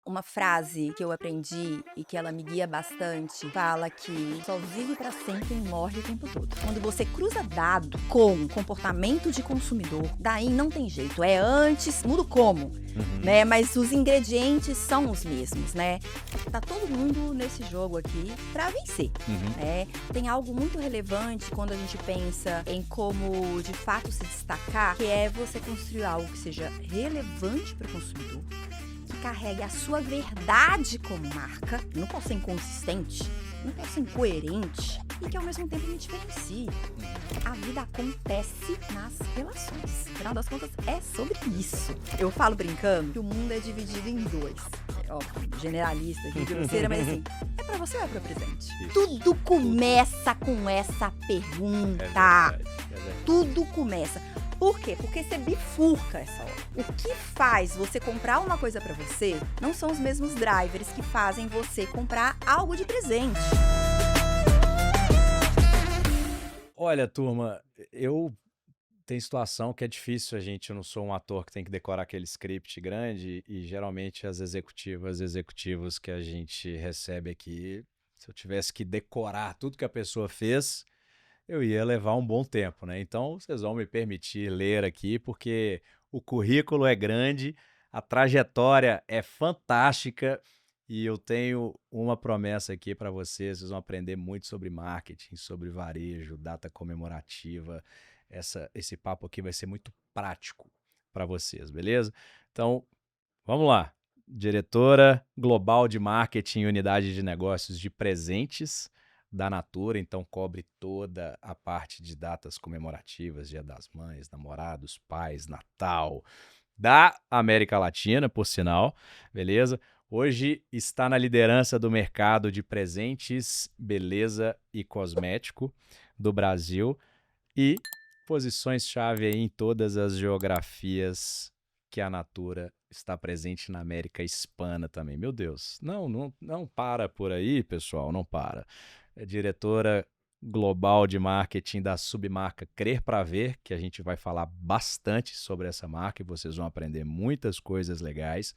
Uma frase que eu aprendi e que ela me guia bastante, fala que só vive para sempre quem morre o tempo todo. Quando você cruza dado com comportamento de consumidor, daí não tem jeito, é antes, muda o como, Uhum. né, mas os ingredientes são os mesmos, né. Tá todo mundo nesse jogo aqui para vencer, Uhum. né. Tem algo muito relevante quando a gente pensa em como de fato se destacar, que é você construir algo que seja relevante para o consumidor, que carregue a sua verdade como marca, não posso ser inconsistente, não posso ser incoerente e que ao mesmo tempo me diferencie. A vida acontece nas relações. Afinal das contas, é sobre isso. Eu falo brincando que o mundo é dividido em dois. É, ó, generalista aqui, grosseira, mas assim, é pra você ou é pro presente? Isso. Tudo começa com essa pergunta. É verdade, é verdade. Tudo começa. Por quê? Porque você bifurca essa hora. O que faz você comprar uma coisa pra você não são os mesmos drivers que fazem você comprar algo de presente. Olha, turma, eu tem situação que é difícil eu não sou um ator que tem que decorar aquele script grande e geralmente as executivas, executivos que a gente recebe aqui, se eu tivesse que decorar tudo que a pessoa fez, eu ia levar um bom tempo, né? Então, vocês vão me permitir ler aqui, porque o currículo é grande, a trajetória é fantástica e eu tenho uma promessa aqui para vocês vão aprender muito sobre marketing, sobre varejo, data comemorativa. Esse papo aqui vai ser muito prático para vocês, beleza? Então, vamos lá. Diretora Global de Marketing e Unidade de Negócios de Presentes da Natura, então cobre toda a parte de datas comemorativas, Dia das Mães, Namorados, Pais, Natal, da América Latina, por sinal, beleza? Hoje está na liderança do mercado de presentes, beleza e cosmético do Brasil e posições-chave aí em todas as geografias que a Natura está presente na América Hispana também. Meu Deus, não para por aí, pessoal, não para. É diretora global de marketing da submarca Crer Pra Ver, que a gente vai falar bastante sobre essa marca e vocês vão aprender muitas coisas legais,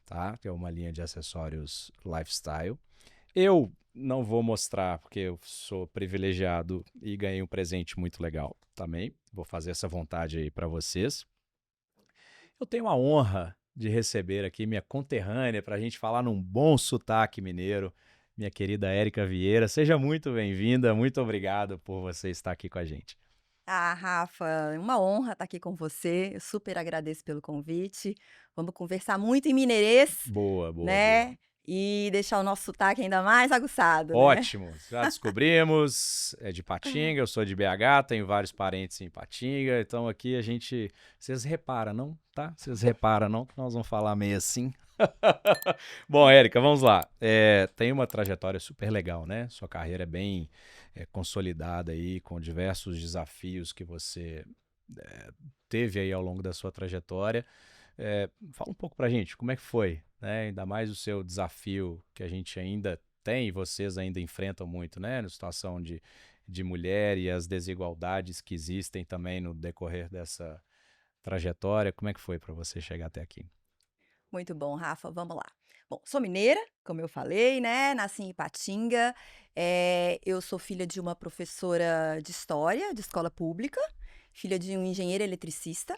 tá? Que é uma linha de acessórios lifestyle. Eu não vou mostrar porque eu sou privilegiado e ganhei um presente muito legal também. Vou fazer essa vontade aí para vocês. Eu tenho a honra de receber aqui minha conterrânea para a gente falar num bom sotaque mineiro, minha querida Érica Vieira. Seja muito bem-vinda, muito obrigado por você estar aqui com a gente. Ah, Rafa, é uma honra estar aqui com você. Eu super agradeço pelo convite. Vamos conversar muito em mineirês, Boa, boa, boa. né? E deixar o nosso sotaque ainda mais aguçado, né? Ótimo, já descobrimos, é de Patinga, eu sou de BH, tenho vários parentes em Patinga, então aqui a gente, vocês reparam não, tá? Vocês reparam não que nós vamos falar meio assim? Bom, Érica, vamos lá. Tem uma trajetória super legal, né? Sua carreira é bem consolidada aí, com diversos desafios que você teve aí ao longo da sua trajetória. Fala um pouco pra gente, como é que foi, né? Ainda mais o seu desafio que a gente ainda tem e vocês ainda enfrentam muito, né? Na situação de mulher e as desigualdades que existem também no decorrer dessa trajetória. Como é que foi para você chegar até aqui? Muito bom, Rafa, vamos lá. Bom, sou mineira, como eu falei, né? Nasci em Ipatinga. Eu sou filha de uma professora de história de escola pública, filha de um engenheiro eletricista.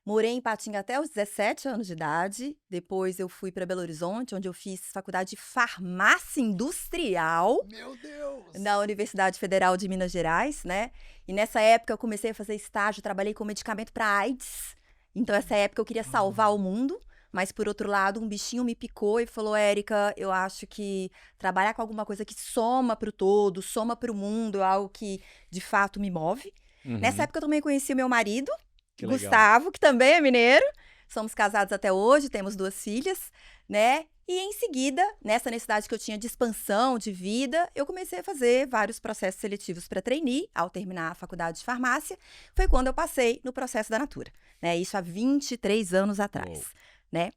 Morei em Ipatinga até os 17 anos de idade. Depois eu fui para Belo Horizonte, onde eu fiz faculdade de farmácia industrial Meu Deus! na Universidade Federal de Minas Gerais, né? E nessa época eu comecei a fazer estágio, trabalhei com medicamento para AIDS. Então, essa época eu queria salvar o mundo, mas por outro lado, um bichinho me picou e falou: Érica, eu acho que trabalhar com alguma coisa que soma para o todo, soma para o mundo, é algo que de fato me move. Nessa Uhum, época eu também conheci o meu marido, que legal. Gustavo, que também é mineiro. Somos casados até hoje, temos 2 filhas, né? E em seguida, nessa necessidade que eu tinha de expansão, de vida, eu comecei a fazer vários processos seletivos para trainee, ao terminar a faculdade de farmácia. Foi quando eu passei no processo da Natura, né? Isso há 23 anos Uou. atrás, né?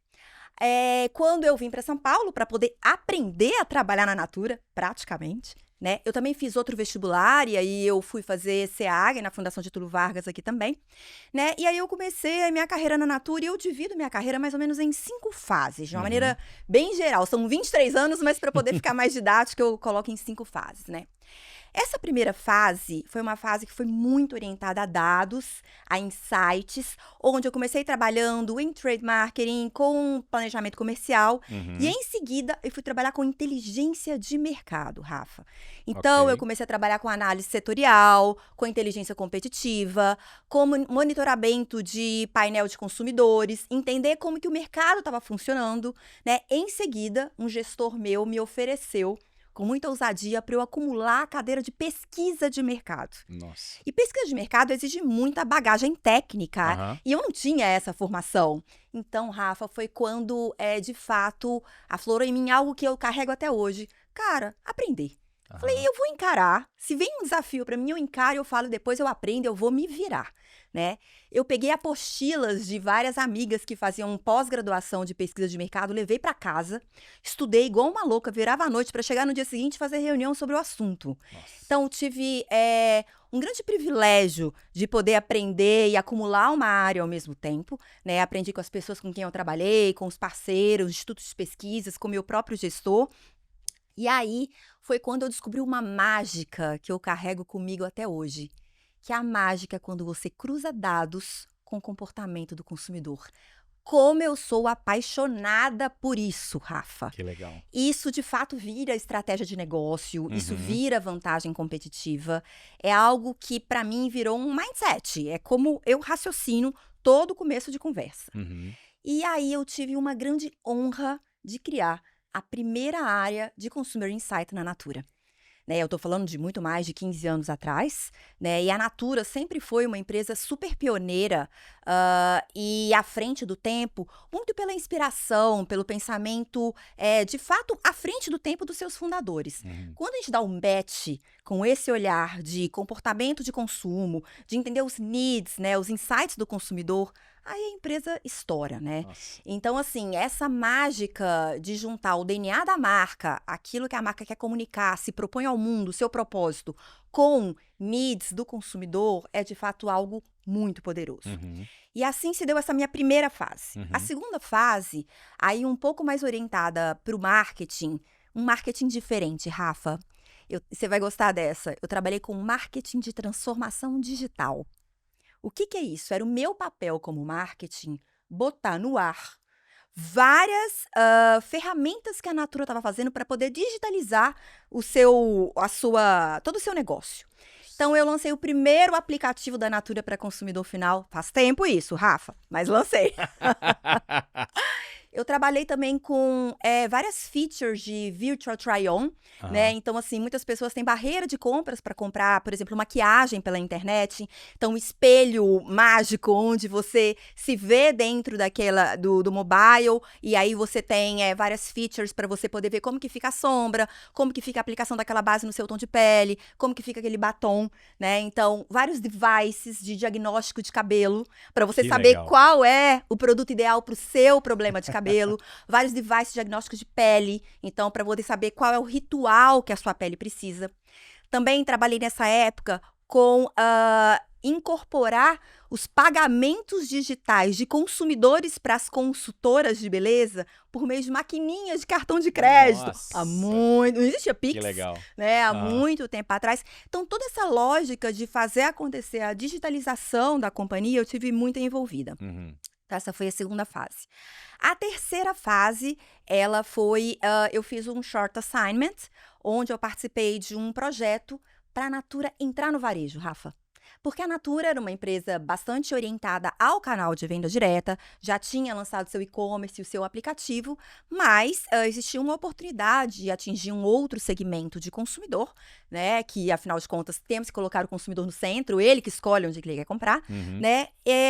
Quando eu vim para São Paulo para poder aprender a trabalhar na Natura, praticamente, né? Eu também fiz outro vestibular, e aí eu fui fazer SEAG na Fundação Getúlio Vargas aqui também, né? E aí eu comecei a minha carreira na Natura, e eu divido minha carreira mais ou menos em 5 fases, de uma maneira bem geral. São 23 anos, mas para poder ficar mais didático, eu coloco em 5 fases, né? Essa primeira fase foi uma fase que foi muito orientada a dados, a insights, onde eu comecei trabalhando em trade marketing, com planejamento comercial, e em seguida eu fui trabalhar com inteligência de mercado, Rafa. Então, eu Ok. comecei a trabalhar com análise setorial, com inteligência competitiva, com monitoramento de painel de consumidores, entender como que o mercado estava funcionando, né? Em seguida, um gestor meu me ofereceu com muita ousadia para eu acumular a cadeira de pesquisa de mercado. Nossa. E pesquisa de mercado exige muita bagagem técnica, Aham. e eu não tinha essa formação. Então, Rafa, foi quando, de fato, aflorou em mim algo que eu carrego até hoje. Cara, aprender. Falei, Aham. eu vou encarar. Se vem um desafio para mim, eu encaro, eu falo, depois eu aprendo, eu vou me virar, né? Eu peguei apostilas de várias amigas que faziam pós-graduação de pesquisa de mercado, levei para casa, estudei igual uma louca, virava à noite para chegar no dia seguinte e fazer reunião sobre o assunto. Nossa. Então, tive um grande privilégio de poder aprender e acumular uma área ao mesmo tempo, né? Aprendi com as pessoas com quem eu trabalhei, com os parceiros, institutos de pesquisas, com o meu próprio gestor. E aí foi quando eu descobri uma mágica que eu carrego comigo até hoje, que é a mágica quando você cruza dados com o comportamento do consumidor. Como eu sou apaixonada por isso, Rafa. Que legal. Isso, de fato, vira estratégia de negócio, isso Uhum. vira vantagem competitiva. É algo que, para mim, virou um mindset. É como eu raciocino todo começo de conversa. Uhum. E aí eu tive uma grande honra de criar a primeira área de Consumer Insight na Natura. Né, eu estou falando de muito mais de 15 anos atrás, né, e a Natura sempre foi uma empresa super pioneira e à frente do tempo, muito pela inspiração, pelo pensamento, de fato, à frente do tempo dos seus fundadores. Uhum. Quando a gente dá um match com esse olhar de comportamento de consumo, de entender os needs, né, os insights do consumidor, aí a empresa estoura, né? Nossa. Então, assim, essa mágica de juntar o DNA da marca, aquilo que a marca quer comunicar, se propõe ao mundo, o seu propósito, com needs do consumidor, é de fato algo muito poderoso. Uhum. E assim se deu essa minha primeira fase. A Uhum. segunda fase, aí um pouco mais orientada para o marketing, um marketing diferente, Rafa. Você vai gostar dessa. Eu trabalhei com marketing de transformação digital. O que é isso? Era o meu papel como marketing botar no ar várias ferramentas que a Natura estava fazendo para poder digitalizar todo o seu negócio. Então, eu lancei o primeiro aplicativo da Natura para consumidor final. Faz tempo isso, Rafa, mas lancei. Eu trabalhei também com várias features de virtual try-on, né? Aham. Então, assim, muitas pessoas têm barreira de compras para comprar, por exemplo, maquiagem pela internet. Então, um espelho mágico onde você se vê dentro do mobile, e aí você tem várias features para você poder ver como que fica a sombra, como que fica a aplicação daquela base no seu tom de pele, como que fica aquele batom, né? Então, vários devices de diagnóstico de cabelo para você Que saber legal. qual é o produto ideal para o seu problema de cabelo. Vários devices diagnósticos de pele, então, para poder saber qual é o ritual que a sua pele precisa. Também trabalhei nessa época com incorporar os pagamentos digitais de consumidores para as consultoras de beleza por meio de maquininhas de cartão de crédito. Nossa. Não existia Que Pix, legal. né? Há Aham. muito tempo atrás. Então, toda essa lógica de fazer acontecer a digitalização da companhia, eu tive muito envolvida. Uhum. Essa foi a segunda fase. A terceira fase, ela foi, eu fiz um short assignment, onde eu participei de um projeto para a Natura entrar no varejo, Rafa. Porque a Natura era uma empresa bastante orientada ao canal de venda direta, já tinha lançado seu e-commerce e o seu aplicativo, mas existia uma oportunidade de atingir um outro segmento de consumidor, né? Que, afinal de contas, temos que colocar o consumidor no centro, ele que escolhe onde ele quer comprar, Uhum. né?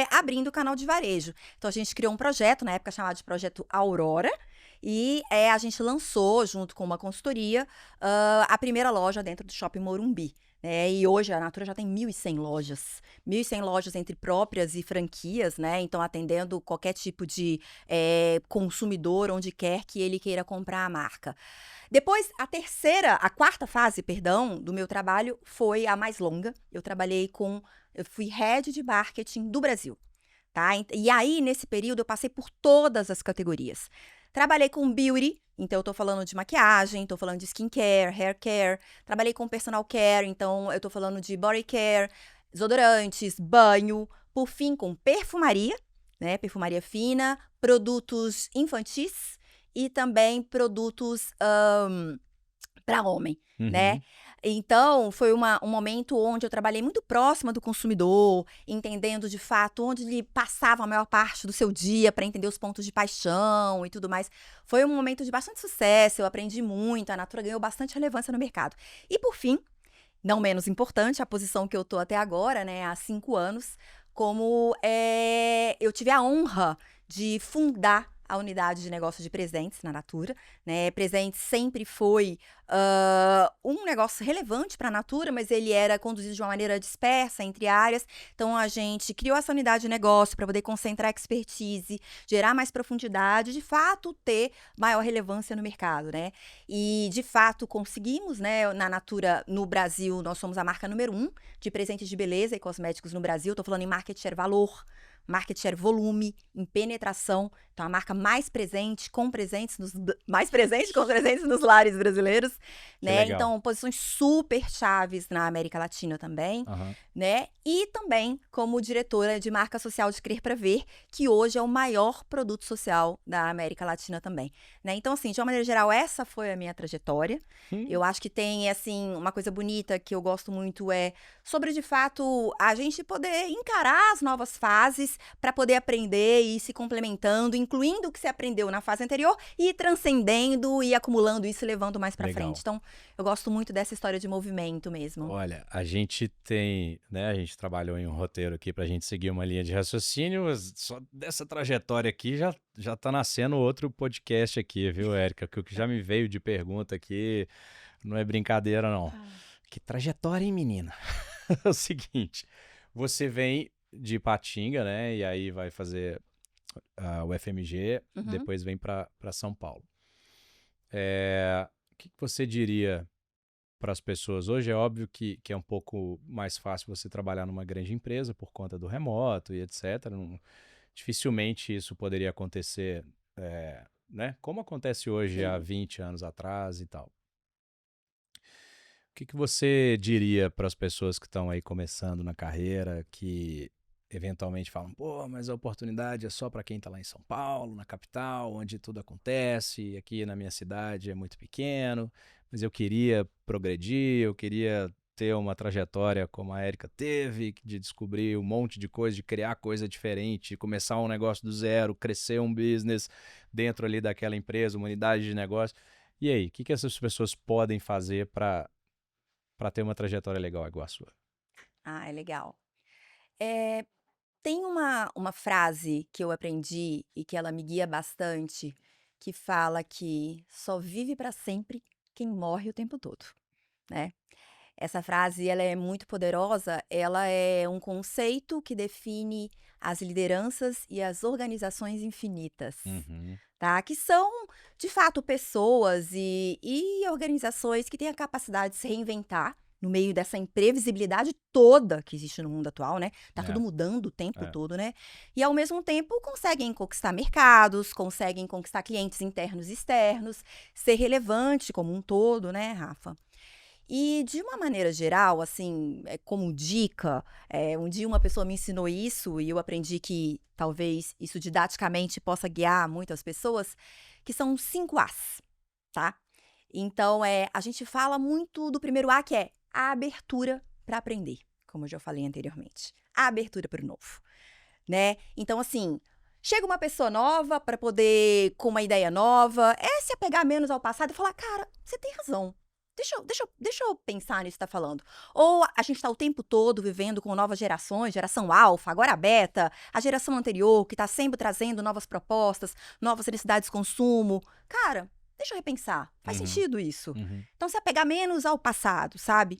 Abrindo o canal de varejo. Então, a gente criou um projeto, na época chamado de Projeto Aurora, e a gente lançou, junto com uma consultoria, a primeira loja dentro do Shopping Morumbi. né? E hoje a Natura já tem 1.100 lojas. 1.100 lojas entre próprias e franquias, né? Então, atendendo qualquer tipo de consumidor, onde quer que ele queira comprar a marca. Depois, a quarta fase, perdão, do meu trabalho foi a mais longa. Eu fui head de marketing do Brasil, tá? E aí, nesse período, eu passei por todas as categorias. Trabalhei com beauty, então eu tô falando de maquiagem, tô falando de skincare, hair care. Trabalhei com personal care, então eu tô falando de body care, desodorantes, banho. Por fim, com perfumaria, né? Perfumaria fina, produtos infantis e também produtos para homem, né? Uhum. Então, foi um momento onde eu trabalhei muito próxima do consumidor, entendendo de fato onde ele passava a maior parte do seu dia para entender os pontos de paixão e tudo mais. Foi um momento de bastante sucesso, eu aprendi muito, a Natura ganhou bastante relevância no mercado. E por fim, não menos importante, a posição que eu tô até agora, né, há 5 anos, como eu tive a honra de fundar a unidade de negócio de presentes na Natura, né? Presentes sempre foi um negócio relevante para a Natura, mas ele era conduzido de uma maneira dispersa entre áreas. Então, a gente criou essa unidade de negócio para poder concentrar expertise, gerar mais profundidade, de fato, ter maior relevância no mercado, né? E, de fato, conseguimos, né? Na Natura, no Brasil, nós somos a marca número 1 de presentes de beleza e cosméticos no Brasil. Estou falando em market share valor, market share volume, em penetração. Então, a marca mais presente com presentes nos lares brasileiros, Que né? legal. Então, posições super chaves na América Latina também, Aham. né? E também como diretora de marca social de Crer Pra Ver, que hoje é o maior produto social da América Latina também, né? Então, assim, de uma maneira geral, essa foi a minha trajetória. Eu acho que tem, assim, uma coisa bonita que eu gosto muito sobre, de fato, a gente poder encarar as novas fases para poder aprender e ir se complementando, incluindo o que você aprendeu na fase anterior e ir transcendendo e acumulando isso e levando mais para frente. Legal. Então, eu gosto muito dessa história de movimento mesmo. Olha, a gente tem, né, a gente trabalhou em um roteiro aqui pra gente seguir uma linha de raciocínio, mas só dessa trajetória aqui já tá nascendo outro podcast aqui, viu, Érica? Que o que já me veio de pergunta aqui não é brincadeira, não. Que trajetória, hein, menina? É o seguinte, você vem de Ipatinga, né, e aí vai fazer o FMG, Uhum. depois vem pra São Paulo. O que você diria para as pessoas? Hoje é óbvio que é um pouco mais fácil você trabalhar numa grande empresa por conta do remoto e etc. Dificilmente isso poderia acontecer, né? Como acontece hoje há Sim. 20 anos atrás e tal. O que você diria para as pessoas que estão aí começando na carreira, que eventualmente falam, pô, mas a oportunidade é só para quem está lá em São Paulo, na capital, onde tudo acontece, e aqui na minha cidade é muito pequeno, mas eu queria progredir, eu queria ter uma trajetória como a Érica teve, de descobrir um monte de coisa, de criar coisa diferente, começar um negócio do zero, crescer um business dentro ali daquela empresa, uma unidade de negócio. E aí, o que essas pessoas podem fazer para ter uma trajetória legal igual a sua? Ah, é legal. Tem uma frase que eu aprendi e que ela me guia bastante, que fala que só vive para sempre quem morre o tempo todo, né? Essa frase, ela é muito poderosa, ela é um conceito que define as lideranças e as organizações infinitas, Uhum. tá? Que são, de fato, pessoas e organizações que têm a capacidade de se reinventar no meio dessa imprevisibilidade toda que existe no mundo atual, né? Tá tudo É, mudando o tempo é. todo, né? E, ao mesmo tempo, conseguem conquistar mercados, conseguem conquistar clientes internos e externos, ser relevante como um todo, né, Rafa? E, de uma maneira geral, assim, como dica, um dia uma pessoa me ensinou isso e eu aprendi que talvez isso didaticamente possa guiar muitas pessoas, que são 5 As, tá? Então, a gente fala muito do primeiro A, que é a abertura para aprender, como eu já falei anteriormente. A abertura para o novo, né? Então, assim, chega uma pessoa nova para poder, com uma ideia nova, se apegar menos ao passado e falar, cara, você tem razão. Deixa eu pensar nisso que você tá falando. Ou a gente tá o tempo todo vivendo com novas gerações, geração alfa, agora beta, a geração anterior, que tá sempre trazendo novas propostas, novas necessidades de consumo. Cara, deixa eu repensar. Faz Uhum. sentido isso. Uhum. Então, se apegar menos ao passado, sabe?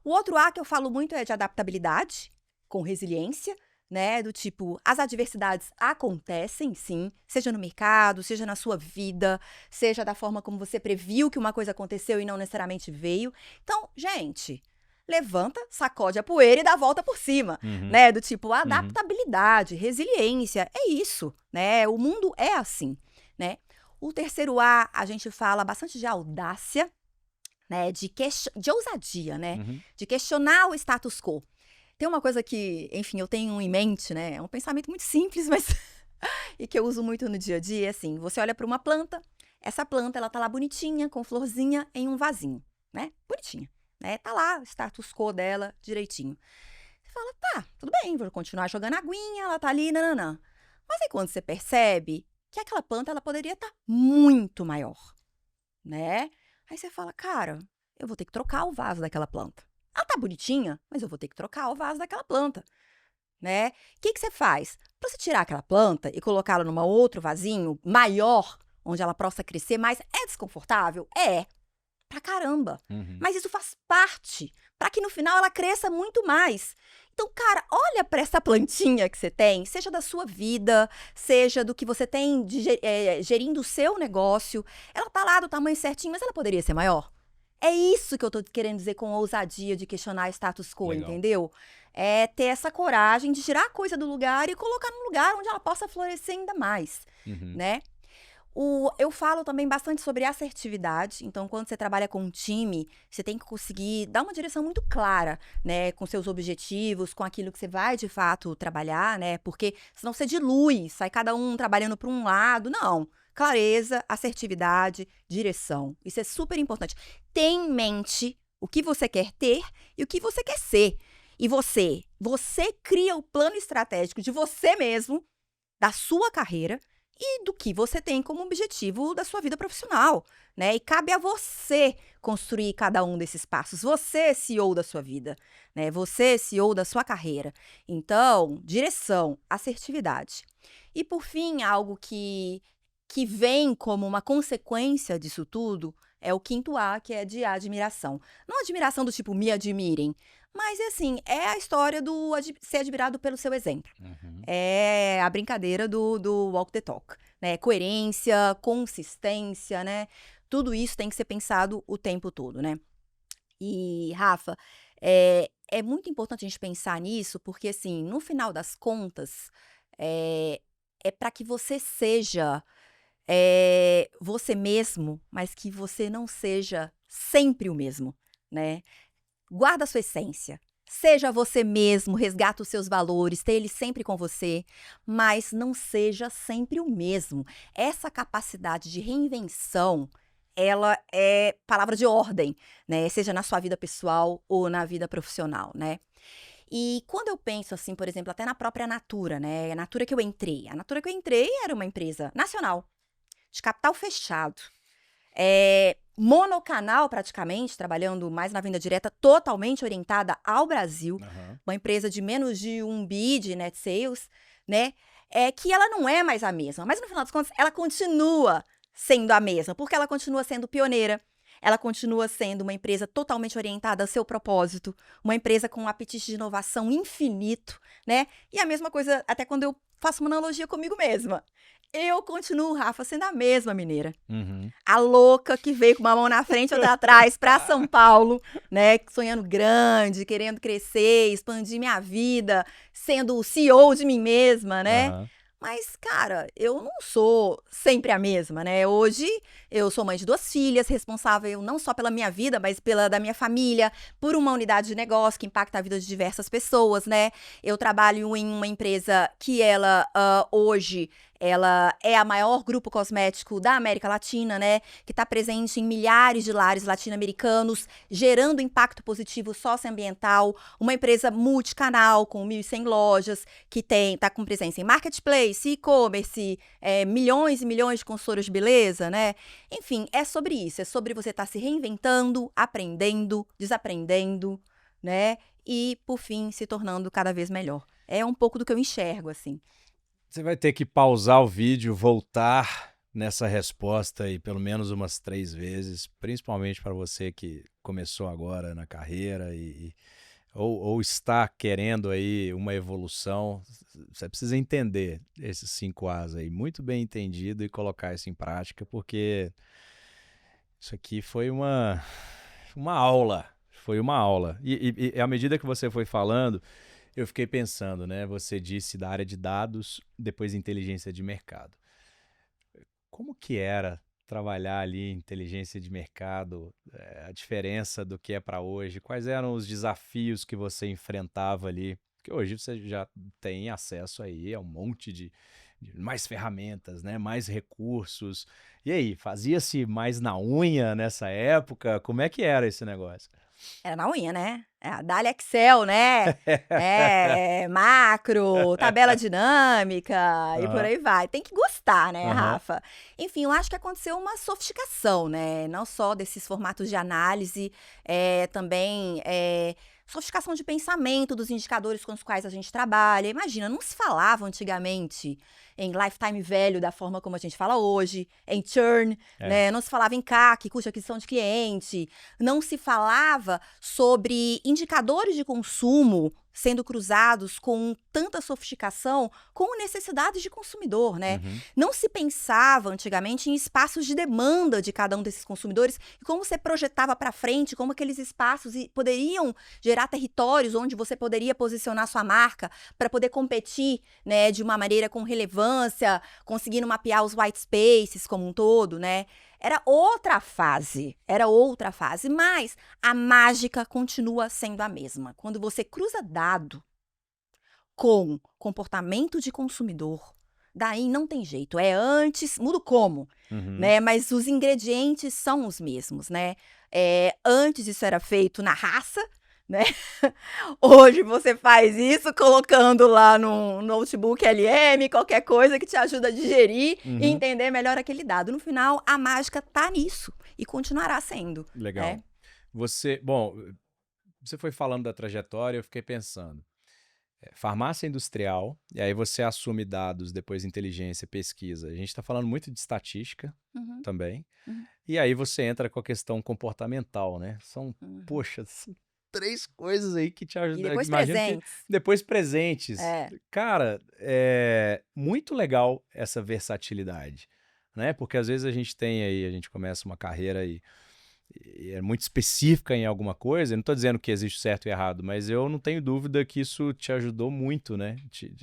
O outro A que eu falo muito é de adaptabilidade, com resiliência, né? Do tipo, as adversidades acontecem, sim, seja no mercado, seja na sua vida, seja da forma como você previu que uma coisa aconteceu e não necessariamente veio. Então, gente, levanta, sacode a poeira e dá a volta por cima, Uhum. né? Do tipo, Uhum. adaptabilidade, resiliência, é isso, né? O mundo é assim, né? O terceiro A gente fala bastante de audácia, né? De ousadia, né? Uhum. De questionar o status quo. Tem uma coisa que, enfim, eu tenho em mente, né? É um pensamento muito simples, mas e que eu uso muito no dia a dia, é assim, você olha para uma planta, essa planta, ela tá lá bonitinha, com florzinha em um vasinho, né? Bonitinha, né? Tá lá o status quo dela direitinho. Você fala, tá, tudo bem, vou continuar jogando aguinha, ela tá ali, nananã. Mas aí quando você percebe que aquela planta, ela poderia estar muito maior, né? Aí você fala, cara, eu vou ter que trocar o vaso daquela planta. Ela tá bonitinha, mas eu vou ter que trocar o vaso daquela planta, né? O que você faz? Pra você tirar aquela planta e colocá-la numa outro vasinho maior, onde ela possa crescer mais, é desconfortável? É, pra caramba. Uhum. Mas isso faz parte, pra que no final ela cresça muito mais. Então, cara, olha pra essa plantinha que você tem, seja da sua vida, seja do que você tem gerindo o seu negócio. Ela tá lá do tamanho certinho, mas ela poderia ser maior. É isso que eu tô querendo dizer com ousadia de questionar status quo, Legal. entendeu? É ter essa coragem de tirar a coisa do lugar e colocar num lugar onde ela possa florescer ainda mais, Uhum. né? Eu falo também bastante sobre assertividade. Então, quando você trabalha com um time, você tem que conseguir dar uma direção muito clara, né? Com seus objetivos, com aquilo que você vai de fato trabalhar, né? Porque senão você dilui, sai cada um trabalhando para um lado. Não. Clareza, assertividade, direção. Isso é super importante. Tem em mente o que você quer ter e o que você quer ser. E você cria o plano estratégico de você mesmo, da sua carreira e do que você tem como objetivo da sua vida profissional, né? E cabe a você construir cada um desses passos. Você é CEO da sua vida, né? Você é CEO da sua carreira. Então, direção, assertividade. E por fim, algo que vem como uma consequência disso tudo é o quinto A, que é de admiração. Não admiração do tipo me admirem, mas assim, é a história do ser admirado pelo seu exemplo. Uhum. É a brincadeira do walk the talk, né? Coerência, consistência, né? Tudo isso tem que ser pensado o tempo todo, né? E, Rafa, é muito importante a gente pensar nisso, porque, assim, no final das contas, é para que você seja você mesmo, mas que você não seja sempre o mesmo, né? Guarda a sua essência. Seja você mesmo, resgata os seus valores, tenha eles sempre com você, mas não seja sempre o mesmo. Essa capacidade de reinvenção, ela é palavra de ordem, né? Seja na sua vida pessoal ou na vida profissional, né? E quando eu penso assim, por exemplo, até na própria Natura, né? A Natura que eu entrei era uma empresa nacional, de capital fechado. Monocanal praticamente, trabalhando mais na venda direta, totalmente orientada ao Brasil. Aham. Uma empresa de menos de 1 bi de net sales, né? É que ela não é mais a mesma. Mas no final das contas, ela continua sendo a mesma, porque ela continua sendo pioneira. Ela continua sendo uma empresa totalmente orientada ao seu propósito, uma empresa com um apetite de inovação infinito, né? E a mesma coisa, até quando eu faço uma analogia comigo mesma. Eu continuo, Rafa, sendo a mesma mineira. Uhum. A louca que veio com uma mão na frente e outra atrás pra São Paulo, né? Sonhando grande, querendo crescer, expandir minha vida, sendo o CEO de mim mesma, né? Aham. Mas, cara, eu não sou sempre a mesma, né? Hoje eu sou mãe de 2 filhas, responsável não só pela minha vida, mas pela da minha família, por uma unidade de negócio que impacta a vida de diversas pessoas, né? Eu trabalho em uma empresa que hoje ela é a maior grupo cosmético da América Latina, né? Que está presente em milhares de lares latino-americanos, gerando impacto positivo socioambiental. Uma empresa multicanal com 1.100 lojas, que tá com presença em marketplace, e-commerce, milhões e milhões de consultoras de beleza, né? Enfim, é sobre isso. É sobre você estar se reinventando, aprendendo, desaprendendo, né? E, por fim, se tornando cada vez melhor. É um pouco do que eu enxergo, assim. Você vai ter que pausar o vídeo, voltar nessa resposta aí pelo menos umas 3 vezes, principalmente para você que começou agora na carreira ou está querendo aí uma evolução. Você precisa entender esses 5 As aí, muito bem entendido, e colocar isso em prática, porque isso aqui foi uma aula. Foi uma aula. E à medida que você foi falando, eu fiquei pensando, né? Você disse da área de dados, depois inteligência de mercado. Como que era trabalhar ali em inteligência de mercado, a diferença do que é para hoje? Quais eram os desafios que você enfrentava ali? Porque hoje você já tem acesso aí a um monte de mais ferramentas, né? Mais recursos. E aí, fazia-se mais na unha nessa época? Como é que era esse negócio? Era na unha, né? Dá-lhe Excel, né? Macro, tabela dinâmica e por Aham, aí vai. Tem que gostar, né, aham. Rafa? Enfim, eu acho que aconteceu uma sofisticação, né? Não só desses formatos de análise, também sofisticação de pensamento dos indicadores com os quais a gente trabalha. Imagina, não se falava antigamente em lifetime value da forma como a gente fala hoje, em churn, É. né? Não se falava em CAC, custo de aquisição de cliente, não se falava sobre indicadores de consumo sendo cruzados com tanta sofisticação com necessidades de consumidor, né? Uhum. Não se pensava antigamente em espaços de demanda de cada um desses consumidores e como você projetava para frente, como aqueles espaços poderiam gerar territórios onde você poderia posicionar sua marca para poder competir, né, de uma maneira com relevância, conseguindo mapear os white spaces como um todo, né? Era outra fase, mas a mágica continua sendo a mesma. Quando você cruza dado com comportamento de consumidor, daí não tem jeito, é antes, muda o como, Uhum. né? Mas os ingredientes são os mesmos, né? Antes isso era feito na raça, né? Hoje você faz isso colocando lá no notebook LM, qualquer coisa que te ajuda a digerir e Uhum. entender melhor aquele dado. No final, a mágica tá nisso e continuará sendo, Legal. né? Bom, você foi falando da trajetória, eu fiquei pensando. Farmácia industrial, e aí você assume dados, depois inteligência, pesquisa. A gente está falando muito de estatística Uhum, também. uhum, E aí você entra com a questão comportamental, né? uhum. Poxa, são 3 coisas aí que te E ajudam. depois Imagino que presentes. depois presentes. É. Cara, é muito legal essa versatilidade, né? Porque às vezes a gente começa uma carreira e é muito específica em alguma coisa. Eu não estou dizendo que existe certo e errado, mas eu não tenho dúvida que isso te ajudou muito, né?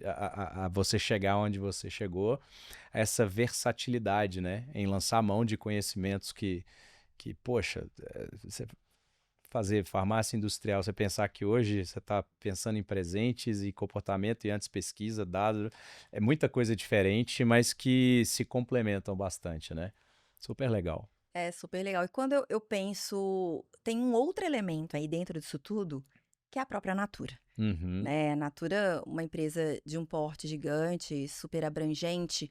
A você chegar onde você chegou, essa versatilidade, né? Em lançar mão de conhecimentos poxa, você fazer farmácia industrial, você pensar que hoje você está pensando em presentes e comportamento e antes pesquisa, dados, é muita coisa diferente, mas que se complementam bastante, né? Super legal. É super legal. E quando eu penso, tem um outro elemento aí dentro disso tudo, que é a própria Natura, Uhum, né? A Natura, uma empresa de um porte gigante, super abrangente,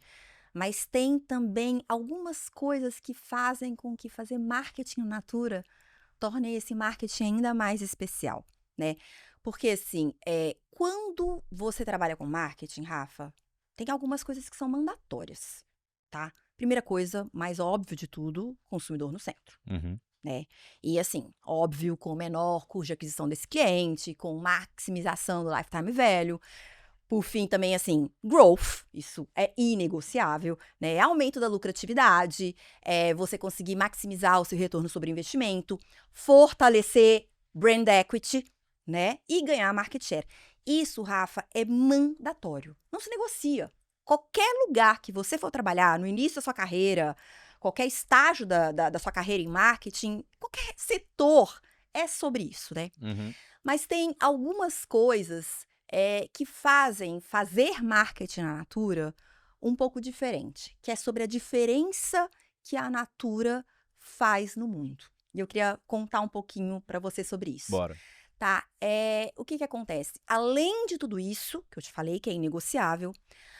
mas tem também algumas coisas que fazem com que fazer marketing Natura torne esse marketing ainda mais especial, né? Porque assim, quando você trabalha com marketing, Rafa, tem algumas coisas que são mandatórias, tá? Primeira coisa, mais óbvio de tudo, consumidor no centro, uhum. né? E assim, óbvio, com menor custo de aquisição desse cliente, com maximização do lifetime value. Por fim, também, assim, growth, isso é inegociável, né? Aumento da lucratividade, você conseguir maximizar o seu retorno sobre investimento, fortalecer brand equity, né? E ganhar market share. Isso, Rafa, é mandatório. Não se negocia. Qualquer lugar que você for trabalhar, no início da sua carreira, qualquer estágio da sua carreira em marketing, qualquer setor, é sobre isso, né? Uhum. Mas tem algumas coisas que fazem fazer marketing na Natura um pouco diferente, que é sobre a diferença que a Natura faz no mundo. E eu queria contar um pouquinho para você sobre isso, Bora. tá? O que acontece? Além de tudo isso, que eu te falei que é inegociável,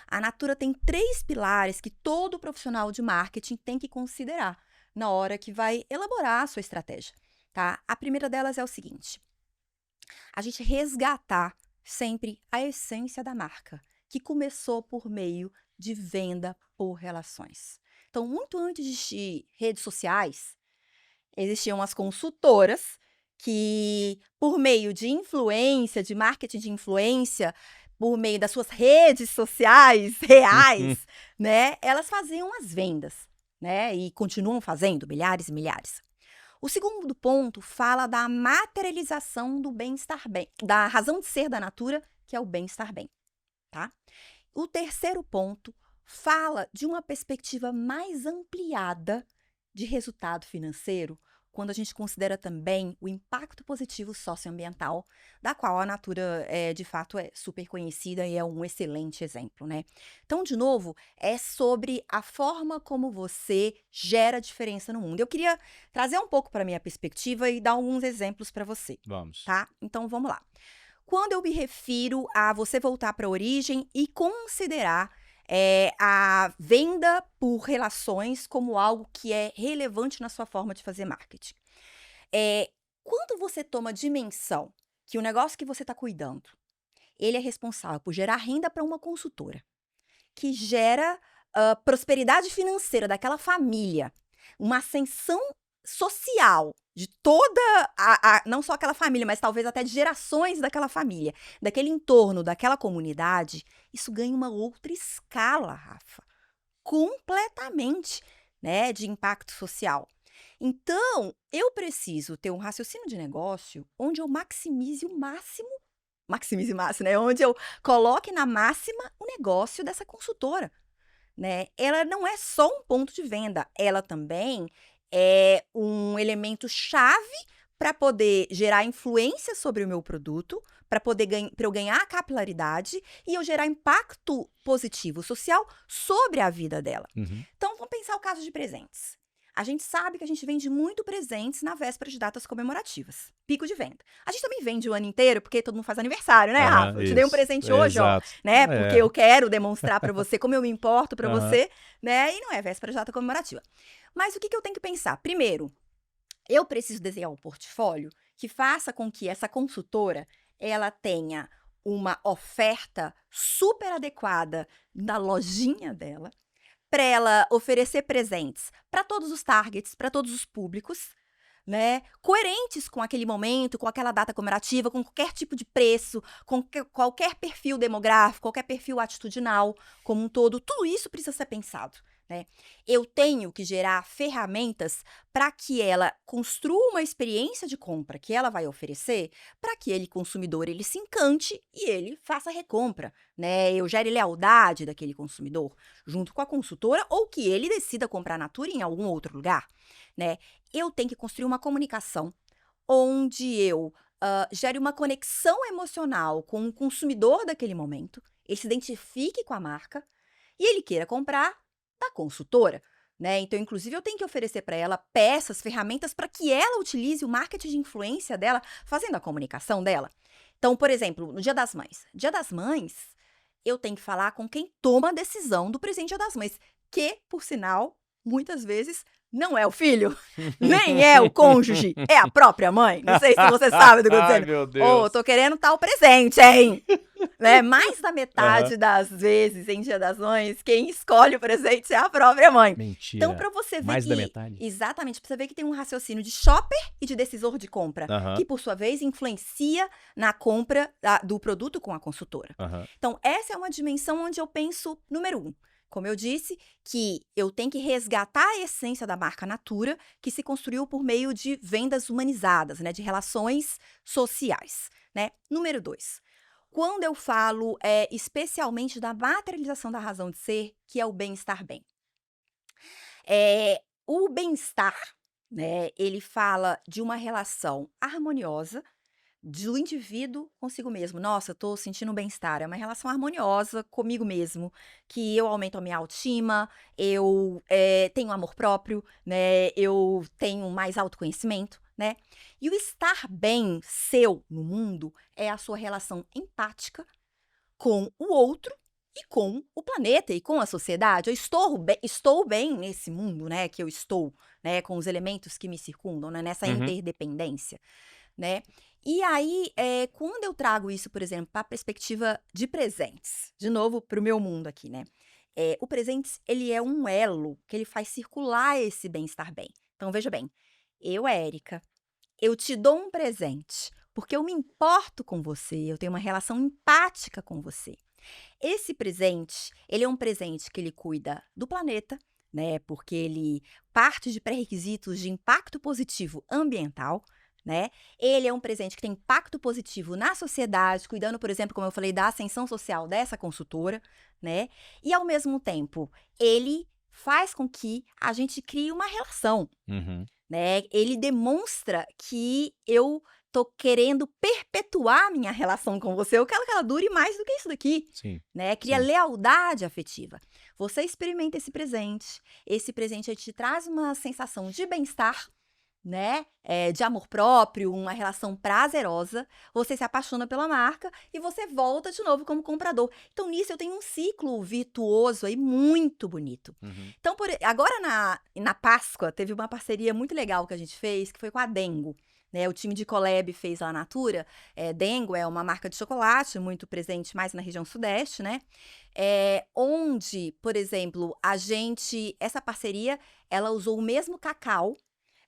a Natura tem 3 pilares que todo profissional de marketing tem que considerar na hora que vai elaborar a sua estratégia, tá? A primeira delas é o seguinte: a gente resgatar sempre a essência da marca, que começou por meio de venda por relações. Então, muito antes de existir redes sociais, existiam as consultoras que, por meio de influência, de marketing de influência, por meio das suas redes sociais reais, né, elas faziam as vendas, né, e continuam fazendo, milhares e milhares. O segundo ponto fala da materialização do bem-estar bem, da razão de ser da natura, que é o bem-estar bem, tá? O terceiro ponto fala de uma perspectiva mais ampliada de resultado financeiro, quando a gente considera também o impacto positivo socioambiental, da qual a Natura, de fato, é super conhecida e é um excelente exemplo, né? Então, de novo, é sobre a forma como você gera diferença no mundo. Eu queria trazer um pouco para a minha perspectiva e dar alguns exemplos para você, Vamos. tá? Então, vamos lá. Quando eu me refiro a você voltar para a origem e considerar a venda por relações como algo que é relevante na sua forma de fazer marketing. Quando você toma dimensão que o negócio que você está cuidando, ele é responsável por gerar renda para uma consultora, que gera prosperidade financeira daquela família, uma ascensão social de toda não só aquela família, mas talvez até de gerações daquela família, daquele entorno, daquela comunidade, isso ganha uma outra escala, Rafa, completamente, né, de impacto social. Então, eu preciso ter um raciocínio de negócio onde eu maximize o máximo, né, onde eu coloque na máxima o negócio dessa consultora, né? Ela não é só um ponto de venda, ela também é um elemento chave para poder gerar influência sobre o meu produto, para eu ganhar capilaridade e eu gerar impacto positivo social sobre a vida dela. Uhum. Então, vamos pensar o caso de presentes. A gente sabe que a gente vende muito presentes na véspera de datas comemorativas. Pico de venda. A gente também vende o ano inteiro, porque todo mundo faz aniversário, né, Rafa? Eu te dei um presente hoje, ó, né? Porque eu quero demonstrar pra você como eu me importo pra você, né? E não é véspera de data comemorativa. Mas o que eu tenho que pensar? Primeiro, eu preciso desenhar um portfólio que faça com que essa consultora, ela tenha uma oferta super adequada na lojinha dela, para ela oferecer presentes para todos os targets, para todos os públicos, né? Coerentes com aquele momento, com aquela data comemorativa, com qualquer tipo de preço, com qualquer perfil demográfico, qualquer perfil atitudinal, como um todo. Tudo isso precisa ser pensado, né? Eu tenho que gerar ferramentas para que ela construa uma experiência de compra que ela vai oferecer, para que ele, consumidor, ele se encante e ele faça recompra, né? Eu gere lealdade daquele consumidor junto com a consultora ou que ele decida comprar Natura em algum outro lugar, né? Eu tenho que construir uma comunicação onde eu gere uma conexão emocional com o consumidor daquele momento, ele se identifique com a marca e ele queira comprar da consultora, né? Então, inclusive, eu tenho que oferecer para ela peças, ferramentas para que ela utilize o marketing de influência dela, fazendo a comunicação dela. Então, por exemplo, no Dia das Mães. Dia das Mães, eu tenho que falar com quem toma a decisão do presente Dia das Mães, que, por sinal, muitas vezes não é o filho, nem é o cônjuge, é a própria mãe. Não sei se você sabe do que eu tô dizendo. Ai, meu Deus. Tô querendo tal presente, hein? Né? Mais da metade das vezes em Dia das Mães, quem escolhe o presente é a própria mãe. Mentira. Então, pra você ver Mais que... da metade? Exatamente, pra você ver que tem um raciocínio de shopper e de decisor de compra, que, por sua vez, influencia na compra do produto com a consultora. Então, essa é uma dimensão onde eu penso, número 1, como eu disse, que eu tenho que resgatar a essência da marca Natura, que se construiu por meio de vendas humanizadas, né, de relações sociais, né? Número 2, quando eu falo especialmente da materialização da razão de ser, que é o bem-estar bem. O bem-estar, né, ele fala de uma relação harmoniosa do indivíduo consigo mesmo. Nossa, eu tô sentindo um bem-estar. É uma relação harmoniosa comigo mesmo, que eu aumento a minha autoestima, eu tenho amor próprio, né? Eu tenho mais autoconhecimento, né? E o estar bem seu no mundo é a sua relação empática com o outro e com o planeta e com a sociedade. Eu estou bem nesse mundo, né? Que eu estou, né? Com os elementos que me circundam, né? Nessa interdependência, né? E aí, quando eu trago isso, por exemplo, para a perspectiva de presentes, de novo, para o meu mundo aqui, né? O presente, ele é um elo que ele faz circular esse bem-estar bem. Então, veja bem, eu, Érica, eu te dou um presente, porque eu me importo com você, eu tenho uma relação empática com você. Esse presente, ele é um presente que ele cuida do planeta, né? Porque ele parte de pré-requisitos de impacto positivo ambiental, né? Ele é um presente que tem impacto positivo na sociedade, cuidando, por exemplo, como eu falei, da ascensão social dessa consultora, né? E ao mesmo tempo, ele faz com que a gente crie uma relação, Uhum. né? Ele demonstra que eu tô querendo perpetuar minha relação com você, eu quero que ela dure mais do que isso daqui, Sim, né? Cria sim. lealdade afetiva. Você experimenta esse presente aí te traz uma sensação de bem-estar, né? De amor próprio, uma relação prazerosa. Você se apaixona pela marca e você volta de novo como comprador. Então, nisso eu tenho um ciclo virtuoso aí muito bonito. Uhum. Então, agora na Páscoa, teve uma parceria muito legal que a gente fez, que foi com a Dengo. Né, o time de Collab fez lá na Natura. Dengo é uma marca de chocolate muito presente mais na região sudeste, né? Onde, por exemplo, essa parceria, ela usou o mesmo cacau.